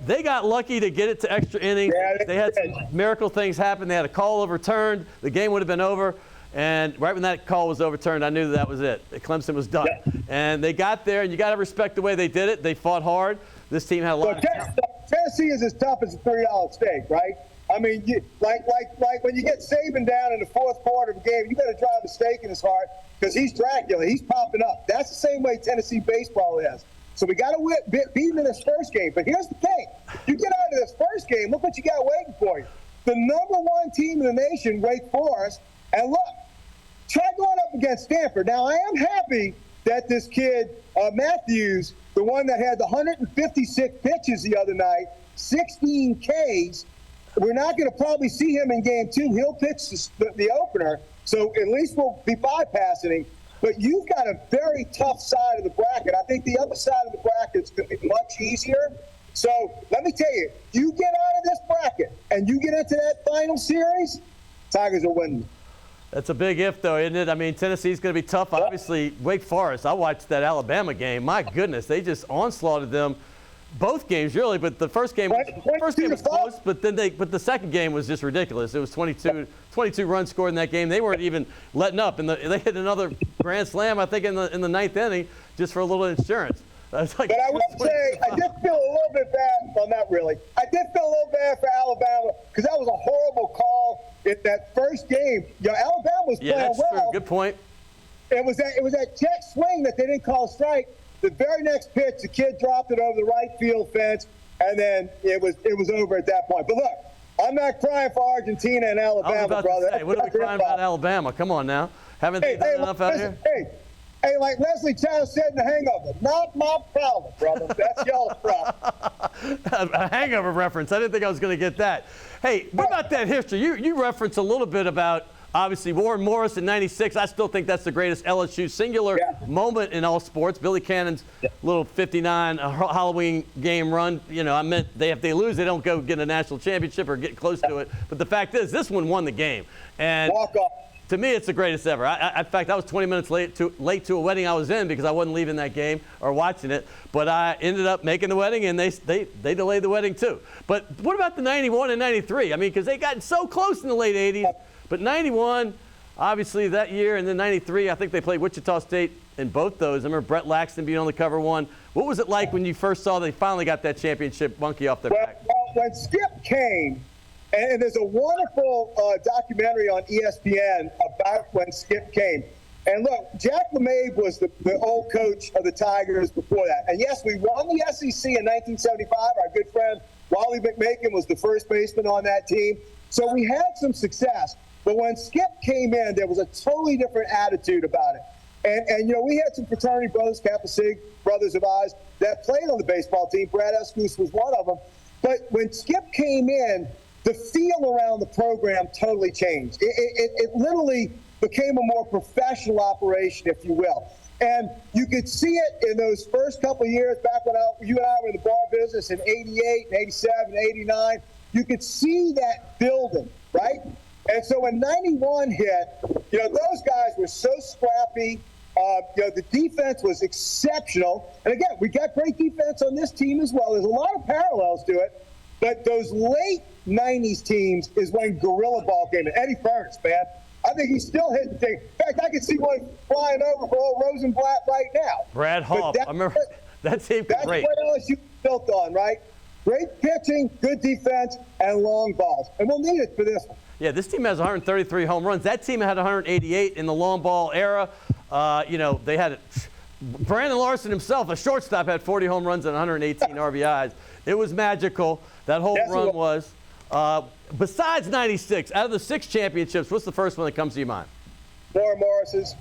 they got lucky to get it to extra innings. Yeah, they had some miracle things happen. They had a call overturned. The game would have been over. And right when that call was overturned, I knew that was it. Clemson was done. Yeah. And they got there, and you got to respect the way they did it. They fought hard. This team had a lot of talent. Tennessee is as tough as a $3 steak, right? I mean, like when you get Saban down in the fourth quarter of the game, you got to drive a stake in his heart because he's Dracula. He's popping up. That's the same way Tennessee baseball is. So we got to beat him in this first game. But here's the thing. You get out of this first game, look what you got waiting for you. The #1 team in the nation, Wake Forest. And look, try going up against Stanford. Now, I am happy that this kid, Matthews, the one that had the 156 pitches the other night, 16 Ks, we're not going to probably see him in Game 2. He'll pitch the opener, so at least we'll be bypassing him. But you've got a very tough side of the bracket. I think the other side of the bracket is going to be much easier. So let me tell you, you get out of this bracket and you get into that final series, Tigers are winning. That's a big if, though, isn't it? I mean, Tennessee's going to be tough. Obviously, Wake Forest, I watched that Alabama game. My goodness, they just onslaughted them. Both games, really, but the first game was close, but the second game was just ridiculous. It was 22 runs scored in that game. They weren't even letting up, and they hit another grand slam, I think, in the ninth inning, just for a little insurance. But I will say, I did feel a little bit bad. Well, not really. I did feel a little bad for Alabama because that was a horrible call in that first game. You know, Alabama was playing that's well. True. Good point. It was that jet swing that they didn't call a strike. The very next pitch, the kid dropped it over the right field fence, and then it was over at that point. But look, I'm not crying for Argentina and Alabama, brother. What are we crying about Alabama? Come on now. Haven't they done enough out here? Hey, like Leslie Childs said in The Hangover, not my problem, brother. That's y'all's problem. A hangover reference. I didn't think I was going to get that. Hey, what about that history? You referenced a little bit about, obviously, Warren Morris in '96. I still think that's the greatest LSU singular moment in all sports. Billy Cannon's little 59 Halloween game run. You know, I meant if they lose, they don't go get a national championship or get close to it. But the fact is, this one won the game. And walk off. To me, it's the greatest ever. In fact, I was 20 minutes late to a wedding I was in because I wasn't leaving that game or watching it. But I ended up making the wedding, and they delayed the wedding too. But what about the 91 and 93? I mean, because they got so close in the late 80s. But 91, obviously that year, and then 93, I think they played Wichita State in both those. I remember Brett Laxton being on the cover one. What was it like when you first saw they finally got that championship monkey off their back? Well, when Skip came, and there's a wonderful documentary on ESPN about when Skip came. And look, Jack LeMahieu was the old coach of the Tigers before that. And yes, we won the SEC in 1975. Our good friend Wally McMakin was the first baseman on that team. So we had some success. But when Skip came in, there was a totally different attitude about it. And you know, we had some fraternity brothers, Kappa Sig brothers of ours, that played on the baseball team. Brad Escus was one of them. But when Skip came in, the feel around the program totally changed. It literally became a more professional operation, if you will. And you could see it in those first couple of years back when you and I were in the bar business in 88, 87, 89. You could see that building, right? And so when 91 hit, you know, those guys were so scrappy. You know, the defense was exceptional. And again, we got great defense on this team as well. There's a lot of parallels to it. But those late 90s teams is when Gorilla Ball came in. Eddie Furnace, man. I think he's still hitting things. In fact, I can see one flying over for old Rosenblatt right now. Brad Hoff. I remember that team was great. That's what LSU built on, right? Great pitching, good defense, and long balls. And we'll need it for this one. Yeah, this team has 133 home runs. That team had 188 in the long ball era. You know, they had Brandon Larson himself, a shortstop, had 40 home runs and 118 RBIs. It was magical. That whole run was. Besides 96, out of the 6 championships, what's the first one that comes to your mind? Warren Morris's.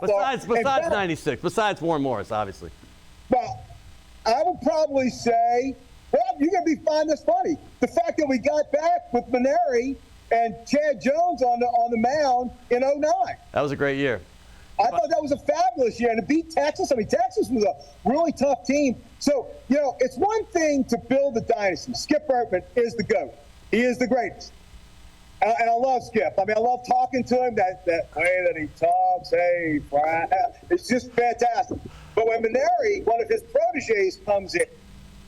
Besides 96, besides Warren Morris, obviously. Well, I would probably say, well, you're going to find this funny. The fact that we got back with Maneri and Chad Jones on the mound in 09. That was a great year. I thought that was a fabulous year. And to beat Texas, I mean, Texas was a really tough team. So, it's one thing to build a dynasty. Skip Bertman is the GOAT. He is the greatest. And I love Skip. I mean, I love talking to him, that way that he talks. Hey, Brian. It's just fantastic. But when Maneri, one of his proteges, comes in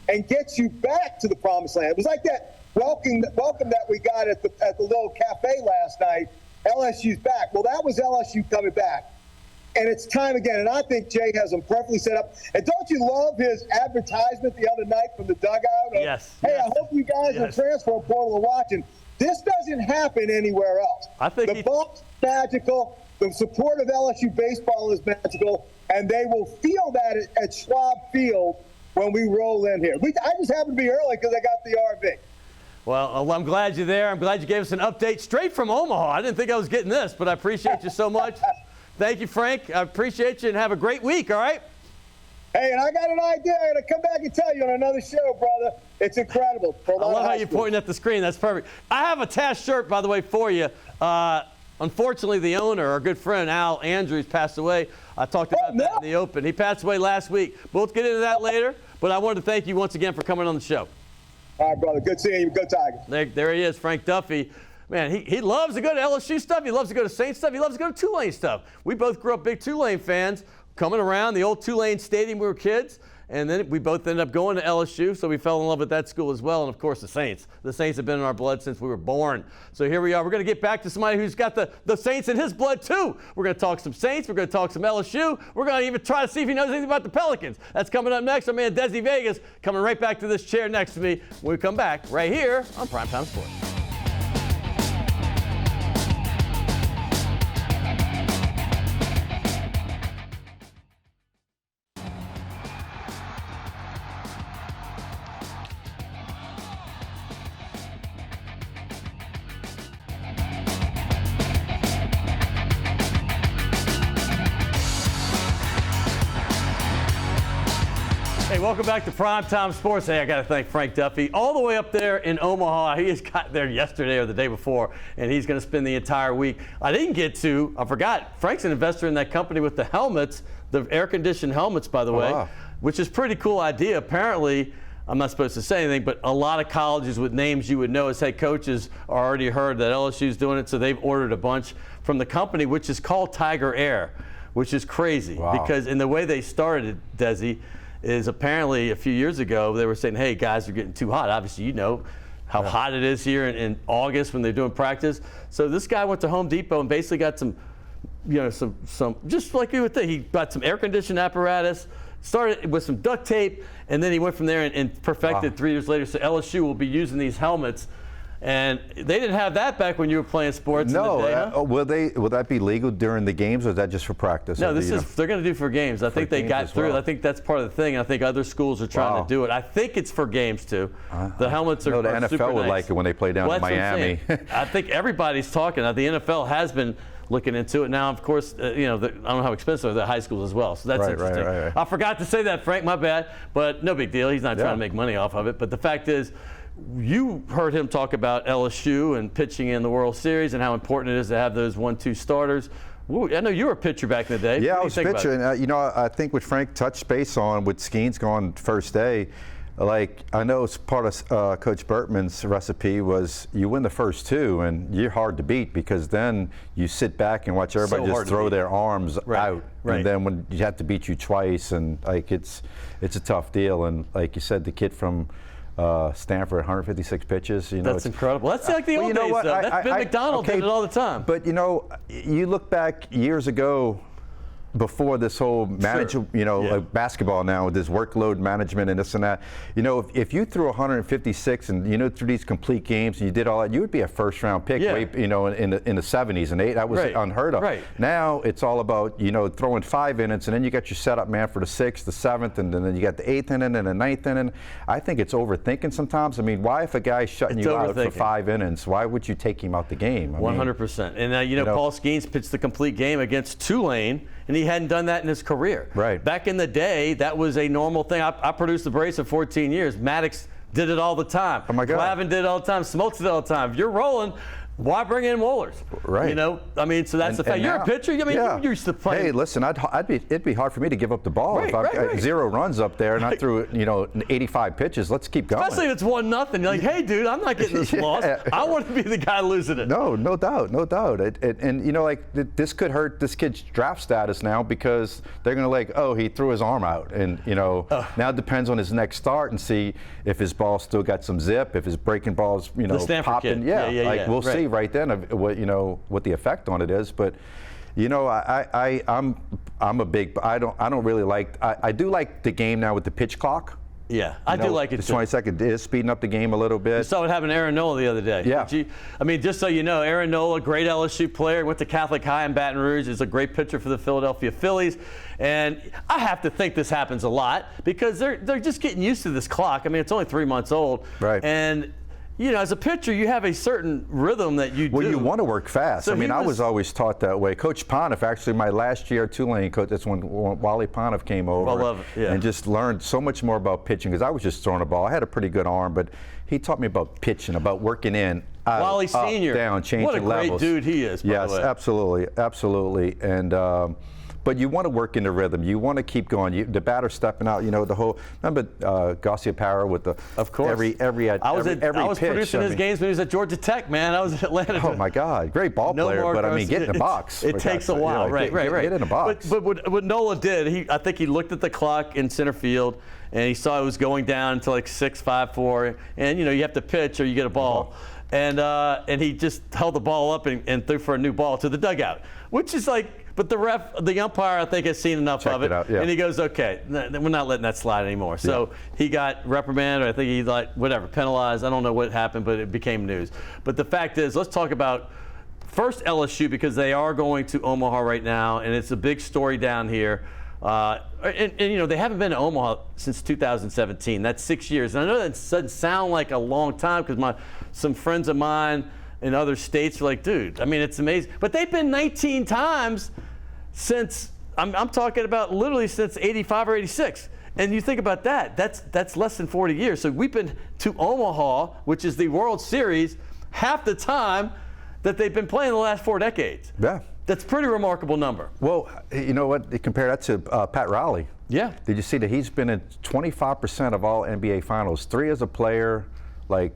and gets you back to the promised land, it was like that welcome that we got at the little cafe last night. LSU's back. Well, that was LSU coming back. And it's time again. And I think Jay has them perfectly set up. And don't you love his advertisement the other night from the dugout? Yes. Hey, I hope you guys are transfer portal are watching. This doesn't happen anywhere else. I think the bump's magical. The support of LSU baseball is magical. And they will feel that at Schwab Field when we roll in here. I just happened to be early because I got the RV. Well, I'm glad you're there. I'm glad you gave us an update straight from Omaha. I didn't think I was getting this, but I appreciate you so much. Thank you, Frank. I appreciate you, and have a great week, all right? Hey, and I got an idea. I'm going to come back and tell you on another show, brother. It's incredible. I love how you're pointing at the screen. That's perfect. I have a Tash shirt, by the way, for you. Unfortunately, the owner, our good friend Al Andrews, passed away. I talked about that in the open. He passed away last week. We'll get into that later, but I wanted to thank you once again for coming on the show. All right, brother. Good seeing you. Go Tigers. There he is, Frank Duffy. Man, he loves to go to LSU stuff. He loves to go to Saints stuff. He loves to go to Tulane stuff. We both grew up big Tulane fans, coming around the old Tulane Stadium when we were kids. And then we both ended up going to LSU, so we fell in love with that school as well. And, of course, the Saints. The Saints have been in our blood since we were born. So here we are. We're going to get back to somebody who's got the Saints in his blood, too. We're going to talk some Saints. We're going to talk some LSU. We're going to even try to see if he knows anything about the Pelicans. That's coming up next. Our man Desi Vegas coming right back to this chair next to me when we come back right here on Primetime Sports. Hey, welcome back to Primetime Sports. Hey, I got to thank Frank Duffy all the way up there in Omaha. He just got there yesterday or the day before, and he's going to spend the entire week. I forgot, Frank's an investor in that company with the helmets, the air-conditioned helmets, by the way, wow. Which is a pretty cool idea. Apparently, I'm not supposed to say anything, but a lot of colleges with names you would know as head coaches already heard that LSU's doing it, so they've ordered a bunch from the company, which is called Tiger Air, which is crazy. Wow. Because in the way they started, Desi, is apparently a few years ago they were saying, hey, guys are getting too hot. Obviously, you know how hot it is here in August when they're doing practice. So this guy went to Home Depot and basically got some just like you would think. He got some air-conditioned apparatus, started with some duct tape, and then he went from there and perfected 3 years later. So LSU will be using these helmets. And they didn't have that back when you were playing sports. No, in the day, huh? Will that be legal during the games, or is that just for practice? No, they're going to do for games. I think they got through. Well. I think that's part of the thing. I think other schools are trying to do it. I think it's for games too. The helmets are. No, the are NFL super would nice. like it when they play down in Miami. I think everybody's talking. The NFL has been looking into it now. Of course, I don't know how expensive the high schools as well. So that's interesting. Right. I forgot to say that, Frank. My bad. But no big deal. He's not trying to make money off of it. But the fact is, you heard him talk about LSU and pitching in the World Series and how important it is to have those 1-2 starters. I know you were a pitcher back in the day. Yeah, I was pitching. I think what Frank touched base on with Skeens gone first day, like I know it's part of Coach Bertman's recipe was you win the first two and you're hard to beat because then you sit back and watch everybody just throw their arms out. Right. And then when you have to beat you twice and like it's a tough deal. And like you said, the kid from Stanford, 156 pitches. That's incredible. That's like the old days, though. That's Ben McDonald did it all the time. But you look back years ago, before this whole like basketball now with this workload management and this and that, if you threw 156 and through these complete games and you did all that, you would be a first-round pick. In the 70s and 80s. That was unheard of. Right. Now it's all about throwing 5 innings and then you got your setup man for the 6th, the 7th, and then you got the 8th inning and the 9th inning. I think it's overthinking sometimes. I mean, why if a guy's shutting you out for 5 innings, why would you take him out the game? 100%. And Paul Skeens pitched the complete game against Tulane. And he hadn't done that in his career. Right. Back in the day, that was a normal thing. I produced the Braves for 14 years. Maddox did it all the time. Oh, my God. Glavine did it all the time. Smoltz did it all the time. If you're rolling, why bring in Wohlers? Right. You know, I mean, so that's the fact. You're a pitcher. I mean, yeah. you used to play. Hey, listen, it'd be hard for me to give up the ball Right, if I've got 0 runs up there and I threw 85 pitches. Let's keep going. Especially if it's 1-0. You're like, hey, dude, I'm not getting this loss. I want to be the guy losing it. No doubt. And you know, like this could hurt this kid's draft status now because they're going to like, oh, he threw his arm out, and you know, now it depends on his next start and see if his ball still got some zip, if his breaking ball's popping. Yeah, we'll see right then of what the effect on it is. But you know, I'm a big. I don't really like. I do like the game now with the pitch clock. Yeah, I do like it. The too. 20-second is speeding up the game a little bit. You saw what happened to Aaron Nola the other day. Yeah. I mean, just so you know, Aaron Nola, great LSU player, went to Catholic High in Baton Rouge, is a great pitcher for the Philadelphia Phillies. And I have to think this happens a lot because they're just getting used to this clock. I mean, it's only 3 months old. Right. And you know, as a pitcher, you have a certain rhythm that you do. Well, you want to work fast. So I mean, I was always taught that way. Coach Poniff, actually, my last year Tulane coach, that's when Wally Poniff came over. I love it, yeah. And just learned so much more about pitching because I was just throwing a ball. I had a pretty good arm, but he taught me about pitching, about working in, Wally up, Senior, down, changing levels. What a great dude he is, by the way. Yes, absolutely. And but you want to work in the rhythm. You want to keep going. The batter stepping out. You know, the whole. Remember Garcia Parra with the. Of course. Every I was pitch, producing his games when he was at Georgia Tech. Man, I was at Atlanta. Oh my God, great ball player. But I mean, get in the box. It takes a while, right. Get in the box. But what Nola did, I think he looked at the clock in center field and he saw it was going down to like 6, 5, 4, and you know you have to pitch or you get a ball. And he just held the ball up and threw for a new ball to the dugout, which is like. But the umpire, I think, has seen enough of it, and he goes, "Okay, we're not letting that slide anymore." So he got reprimanded. I think he penalized. I don't know what happened, but it became news. But the fact is, let's talk about first LSU because they are going to Omaha right now, and it's a big story down here. And you know they haven't been to Omaha since 2017. That's 6 years, and I know that doesn't sound like a long time because some friends of mine in other states are like, dude, I mean, it's amazing. But they've been 19 times since, I'm talking about literally since 85 or 86. And you think about that, that's less than 40 years. So we've been to Omaha, which is the World Series, half the time that they've been playing the last 4 decades. Yeah. That's a pretty remarkable number. Well, you know what? They compare that to Pat Riley. Yeah. Did you see that he's been in 25% of all NBA Finals, 3 as a player, like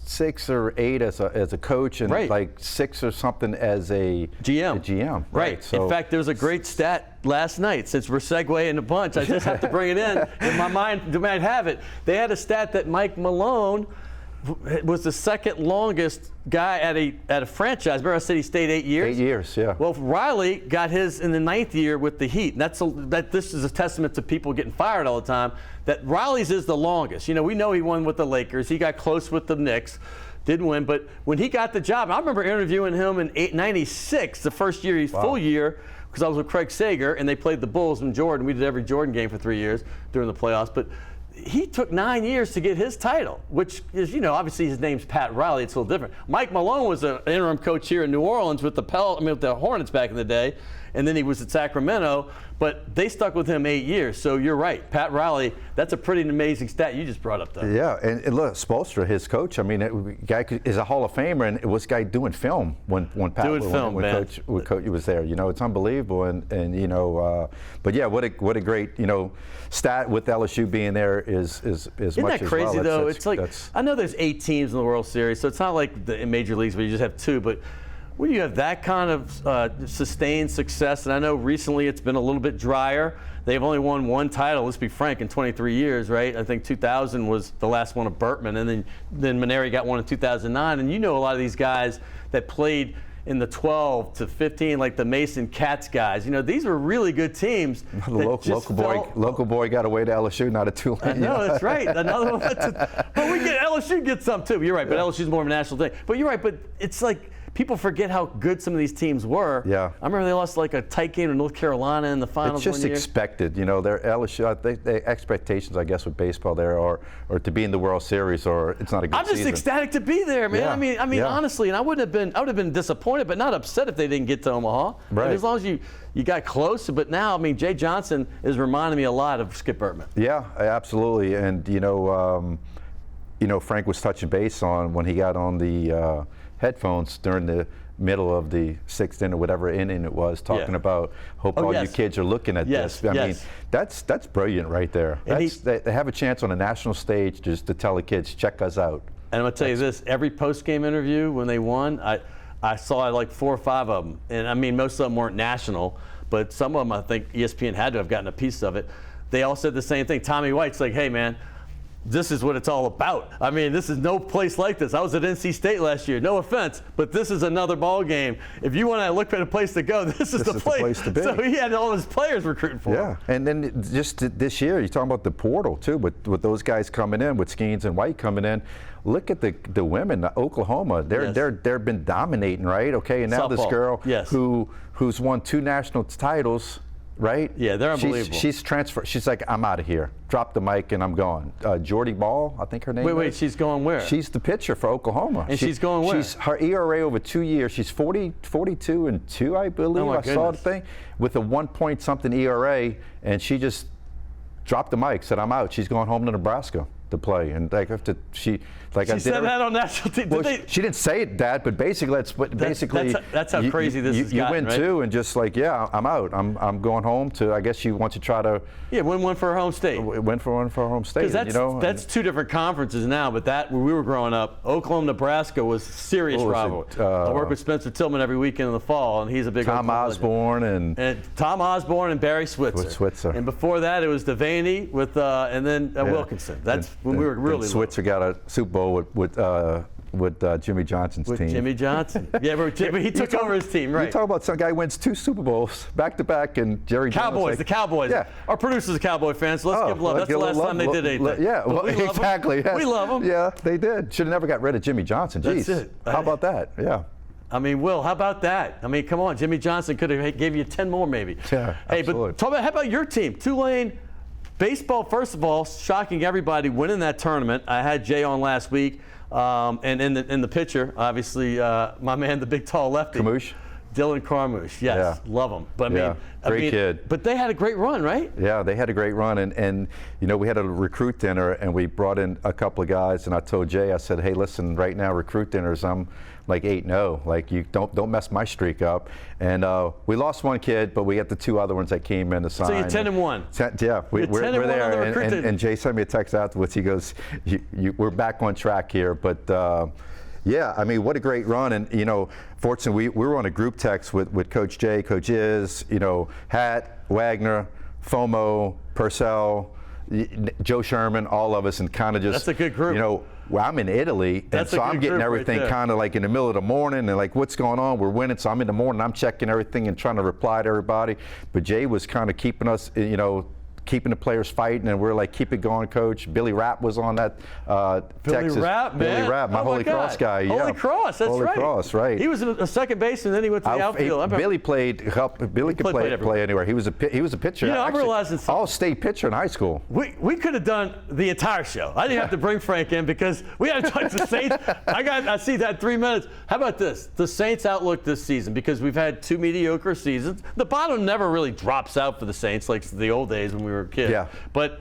6 or 8 as a coach, and like 6 or something as a GM. Right. So, in fact, there was a great stat last night. Since we're segueing a bunch, I just have to bring it in my mind might have it. They had a stat that Mike Malone was the second longest guy at a franchise. Remember I said he stayed 8 years? 8 years, yeah. Well, Riley got his in the 9th year with the Heat. And this is a testament to people getting fired all the time, that Riley's is the longest. You know, we know he won with the Lakers. He got close with the Knicks. Didn't win. But when he got the job, I remember interviewing him in 96, the first year, full year, because I was with Craig Sager, and they played the Bulls and Jordan. We did every Jordan game for 3 years during the playoffs. But he took 9 years to get his title, which is, you know, obviously his name's Pat Riley. It's a little different. Mike Malone was an interim coach here in New Orleans with the Hornets back in the day, and then he was at Sacramento. But they stuck with him 8 years. So you're right, Pat Riley. That's a pretty amazing stat you just brought up, though. Yeah, and look, Spoelstra, his coach. I mean, guy is a Hall of Famer, and it was guy doing film when Pat Coach was there. You know, it's unbelievable, and you know, but yeah, what a great stat with LSU being there is Isn't much that crazy as well. though? It's like I know there's 8 teams in the World Series, so it's not like the in major leagues where you just have 2, but when you have that kind of sustained success, and I know recently it's been a little bit drier. They've only won 1 title, let's be frank, in 23 years, right? I think 2000 was the last one of Bertman, and then Maneri got one in 2009. And you know a lot of these guys that played in the 12 to 15, like the Mason Cats guys. You know, these were really good teams. The local boy got away to LSU, not a Tulane. I know, that's right. Another one. But LSU gets some too. You're right, but LSU's more of a national thing. But you're right, but it's like people forget how good some of these teams were. Yeah. I remember they lost like a tight game to North Carolina in the finals. It's just one year. expected, you know. Their LSU, I think the expectations, I guess, with baseball there are to be in the World Series, or it's not a good season. I'm just ecstatic to be there, man. Yeah. I mean, honestly, and I would have been disappointed, but not upset if they didn't get to Omaha. Right. And as long as you got close, but now, I mean, Jay Johnson is reminding me a lot of Skip Bertman. Yeah, absolutely, and Frank was touching base on when he got on the headphones during the middle of the 6th inning, whatever inning it was, talking about hope all you kids are looking at this. I mean, that's brilliant right there. They have a chance on a national stage just to tell the kids, check us out. And I'm going to tell you this, every post-game interview when they won, I saw like 4 or 5 of them. And I mean, most of them weren't national, but some of them I think ESPN had to have gotten a piece of it. They all said the same thing. Tommy White's like, hey, man, this is what it's all about. I mean, this is no place like this. I was at NC State last year. No offense, but this is another ball game. If you want to look at a place to go, this is the place to be. So he had all his players recruiting for him. Yeah, and then just this year, you're talking about the portal too, with those guys coming in, with Skeens and White coming in. Look at the women, Oklahoma. They've been dominating, right? Okay, and now Softball. this girl who's won 2 national titles. Right? Yeah, they're unbelievable. She's transferred. She's like, I'm out of here. Drop the mic and I'm gone. Jordy Ball, I think her name is. Wait, she's going where? She's the pitcher for Oklahoma. And she's going where? Her ERA over 2 years, she's 42-2, I believe. Oh my I goodness. saw the thing with a 1-point-something ERA, and she just dropped the mic, said, I'm out. She's going home to Nebraska to play. And she said that on national TV. Well, she didn't say it that, but basically that's how crazy this is. You win right? 2 and just like, yeah, I'm out. I'm going home to. I guess she wants to try to. Yeah, win one for her home state. Win for one for her home state. Because that's 2 different conferences now. But that when we were growing up, Oklahoma, Nebraska was serious rivalry. I work with Spencer Tillman every weekend in the fall, and he's a big Tom Osborne and Tom Osborne and Barry Switzer. And before that, it was Devaney with and then Wilkinson. That's when we were really. Switzer got a Super Bowl with Jimmy Johnson's team. Jimmy Johnson. Yeah, but he took over his team, right? You talk about some guy wins 2 Super Bowls back to back, and Jerry Cowboys, the Cowboys. Yeah. Our producer's a Cowboy fan, so let's give love. That's the last time they did anything. Yeah, well, exactly. Yes. We love them. Yeah, they did. Should have never got rid of Jimmy Johnson. Jeez. That's it. How about that? Yeah. I mean, Will, how about that? I mean, come on, Jimmy Johnson could have gave you 10 more maybe. Yeah, hey, absolutely. But how about your team? Tulane baseball, first of all, shocking everybody, winning that tournament. I had Jay on last week. And in the picture, obviously, my man, the big tall lefty. Carmouche? Dylan Carmouche, yes, love him. But great kid. But they had a great run, right? Yeah, they had a great run, and you know, we had a recruit dinner, and we brought in a couple of guys, and I told Jay, I said, hey, listen, right now recruit dinners, I'm like 8-0, like you don't mess my streak up. And we lost 1 kid, but we got the 2 other ones that came in to sign. So you're 10-1. Yeah, we're there. And Jay sent me a text afterwards. He goes, we're back on track here, but. Yeah, I mean, what a great run. And, you know, fortunately, we were on a group text with Coach Jay, Coach Iz, you know, Hatt, Wagner, FOMO, Purcell, Joe Sherman, all of us, and kind of just. That's a good group. You know, well, I'm in Italy, and so I'm getting everything kind of like in the middle of the morning, and like, what's going on? We're winning, so I'm in the morning, I'm checking everything and trying to reply to everybody. But Jay was kind of keeping us, you know, keeping the players fighting, and we're like, keep it going, Coach. Billy Rapp was on that Texas. Rapp, man. Billy Rapp, my Holy Cross guy. Holy Cross, that's Holy right. Cross, right. He was a second base, and then he went to the outfield. Billy could play anywhere. He was a pitcher. You know, I'm realizing all-state pitcher in high school. We could have done the entire show. I didn't have to bring Frank in because we had to talk to the Saints. I see that 3 minutes. How about this? The Saints' outlook this season, because we've had 2 mediocre seasons. The bottom never really drops out for the Saints like the old days when we were kids. Yeah. But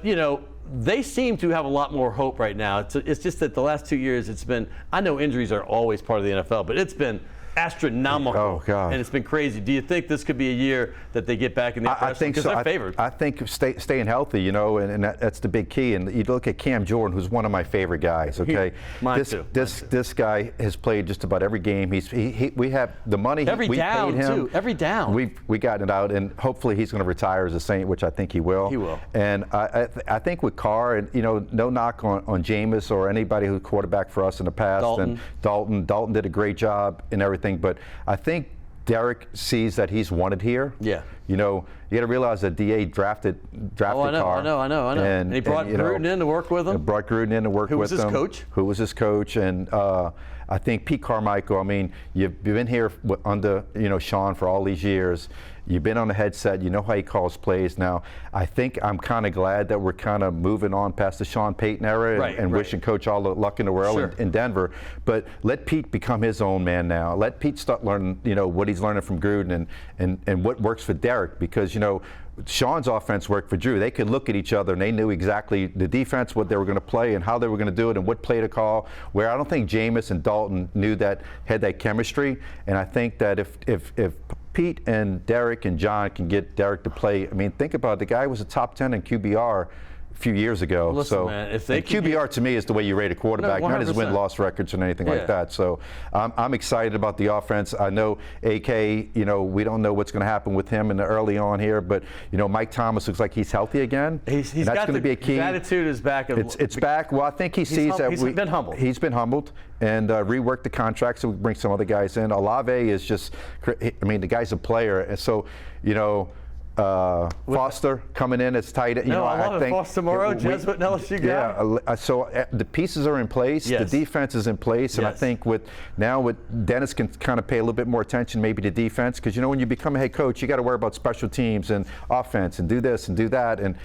you know, they seem to have a lot more hope right now. It's just that the last 2 years it's been, I know injuries are always part of the NFL, but it's been astronomical. Oh, God. And it's been crazy. Do you think this could be a year that they get back in the NFL? I think so. Because they're favored. I think staying healthy, you know, and that's the big key. And you look at Cam Jordan, who's one of my favorite guys. Okay, Mine too. This guy has played just about every game. We have the money. Every we down paid him. too. Every down. We gotten it out, and hopefully he's going to retire as a Saint, which I think he will. He will. And I think with Carr, and you know, no knock on Jameis or anybody who quarterbacked for us in the past. Dalton did a great job and everything, but I think Derek sees that he's wanted here. Yeah. You know, you got to realize that DA drafted Carr. I know. And he brought Gruden in to work with him. Brought Gruden in to work with him. Who was his coach? And I think Pete Carmichael, I mean, you've been here under, you know, Sean for all these years. You've been on the headset. You know how he calls plays. Now, I think I'm kind of glad that we're kind of moving on past the Sean Payton era and wishing Coach all the luck in the world in Denver. But let Pete become his own man now. Let Pete start learning, you know, what he's learning from Gruden and what works for Derek. Because, you know, Sean's offense worked for Drew. They could look at each other and they knew exactly the defense, what they were going to play and how they were going to do it and what play to call. Where I don't think Jameis and Dalton had that chemistry. And I think that if Pete and Derek and John can get Derek to play, I mean, think about it. The guy was a top 10 in QBR a few years ago. Listen, man, if they QBR to me is the way you rate a quarterback, No, not his win-loss records or anything like that. So I'm excited about the offense. I know AK, we don't know what's going to happen with him in the early on here, but Mike Thomas looks like he's healthy again. He's that's got going to be a key. His attitude is back. It's back. Well, I think he sees that he's been humbled. He's been humbled and reworked the contract, so we bring some other guys in. Olave is just, I mean, the guy's a player, and so Foster coming in as tight end. I think Foster Moreau, Jesuit and LSU guy. Yeah, so the pieces are in place. Yes. The defense is in place, and I think with Dennis can kind of pay a little bit more attention maybe to defense, because when you become a head coach, you got to worry about special teams and offense and do this and do that. And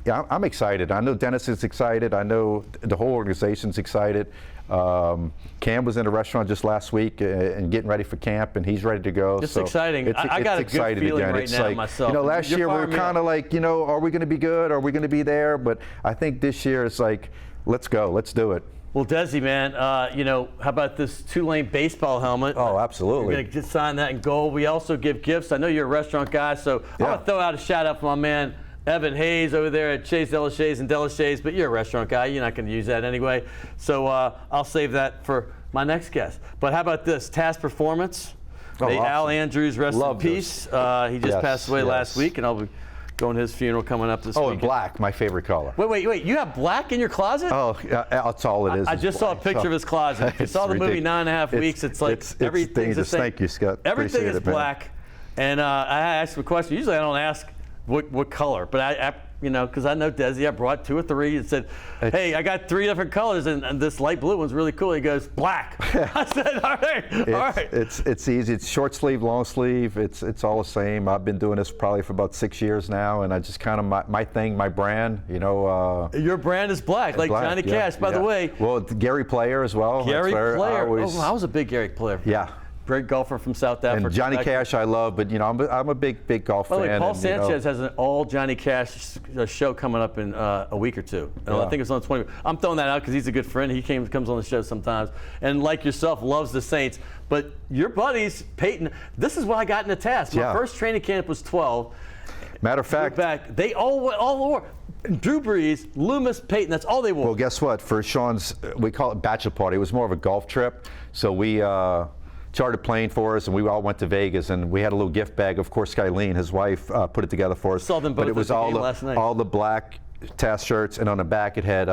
I'm excited. I know Dennis is excited. I know the whole organization's excited. Cam was in a restaurant just last week and getting ready for camp, and he's ready to go. It's exciting. I got a good feeling again. right now myself. Last year we were kind of like, are we going to be good? Are we going to be there? But I think this year it's like, let's go. Let's do it. Well, Desi, man, how about this Tulane baseball helmet? Oh, absolutely. We're going to just sign that in gold. We also give gifts. I know you're a restaurant guy, so I'm going to throw out a shout out for my man, Evan Hayes over there at Chase Delachey's and Delachey's, but you're a restaurant guy. You're not going to use that anyway. So I'll save that for my next guest. But how about this? Task Performance. Awesome. Al Andrews, rest in peace. He just passed away last week, and I'll be going to his funeral coming up this week. Oh, and black, my favorite color. Wait. You have black in your closet? Oh, that's all it is. I just saw a picture of his closet. If you saw the movie 9.5 Weeks, it's like everything's the same. Thank you, Scott. Everything is it, black. And I asked him a question. Usually I don't ask what color, but I because I know Desi, I brought 2 or 3 and said, hey, I got 3 different colors, and this light blue one's really cool. He goes, black. I said, all right. It's easy. It's short sleeve, long sleeve. It's all the same. I've been doing this probably for about 6 years now, and I just kind of my thing, my brand. Your brand is black, like Johnny Cash, by the way. Well, Gary Player as well. Gary Player. I was a big Gary Player. Yeah. Great golfer from South Africa. And Johnny Cash I love, but I'm a big golf fan. By the way, Paul Sanchez has an all Johnny Cash show coming up in a week or 2. I think it's on the 20th. I'm throwing that out because he's a good friend. He comes on the show sometimes, and like yourself, loves the Saints. But your buddies, Peyton, this is what I got in the task. My first training camp was 12. Matter of fact, they all wore. Drew Brees, Loomis, Peyton, that's all they wore. Well, guess what? For Sean's, we call it bachelor party. It was more of a golf trip. So we chartered a plane for us, and we all went to Vegas, and we had a little gift bag. Of course, Skylene, his wife, put it together for us. Saw them both but it was all the black task shirts, and on the back it had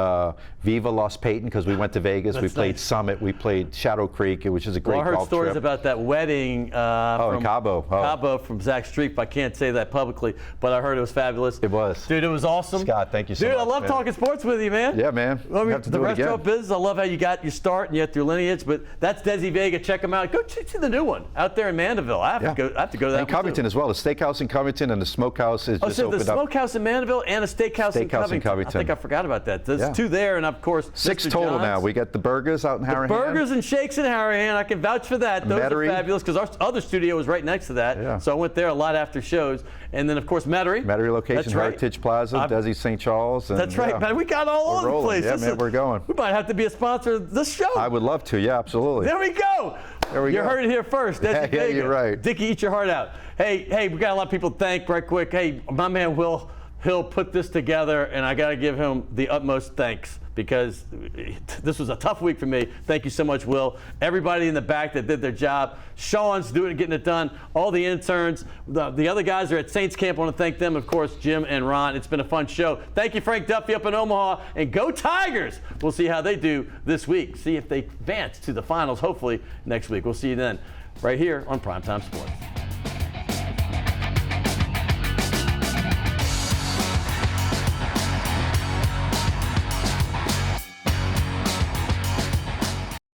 Viva Las Peyton, because we went to Vegas. We played Summit. We played Shadow Creek, which is a great golf trip. I heard stories about that wedding in Cabo. Cabo from Zach Streep. I can't say that publicly, but I heard it was fabulous. It was. Dude, it was awesome. Scott, thank you so much. Dude, I love talking sports with you, man. Yeah, man. The restaurant business, I love how you got your start and you had your lineage, but that's Desi Vega. Check them out. Go see the new one out there in Mandeville. I have to go to that. And Covington as well. The steakhouse in Covington and the smokehouse is just opened up. The smokehouse in Mandeville and a steakhouse in Covington. I think I forgot about that. There's 2 there, and of course 6 total now. We got the burgers out in Harahan. Burgers and shakes in Harahan. I can vouch for that. Those are fabulous because our other studio was right next to that. Yeah. So I went there a lot after shows. And then, of course, Metairie. Metairie location, Heritage Plaza, Desi St. Charles. And that's right, man. We got all over the place. Yeah, man, we're going. We might have to be a sponsor of this show. I would love to. Yeah, absolutely. There we go. You heard it here first. Desi Vega. You're right. Dickie, eat your heart out. Hey, we got a lot of people to thank right quick. Hey, my man Will, he'll put this together, and I got to give him the utmost thanks because this was a tough week for me. Thank you so much, Will. Everybody in the back that did their job. Sean's doing it, getting it done. All the interns. The other guys are at Saints Camp. I want to thank them, of course, Jim and Ron. It's been a fun show. Thank you, Frank Duffy up in Omaha. And go Tigers! We'll see how they do this week. See if they advance to the finals, hopefully, next week. We'll see you then right here on Primetime Sports.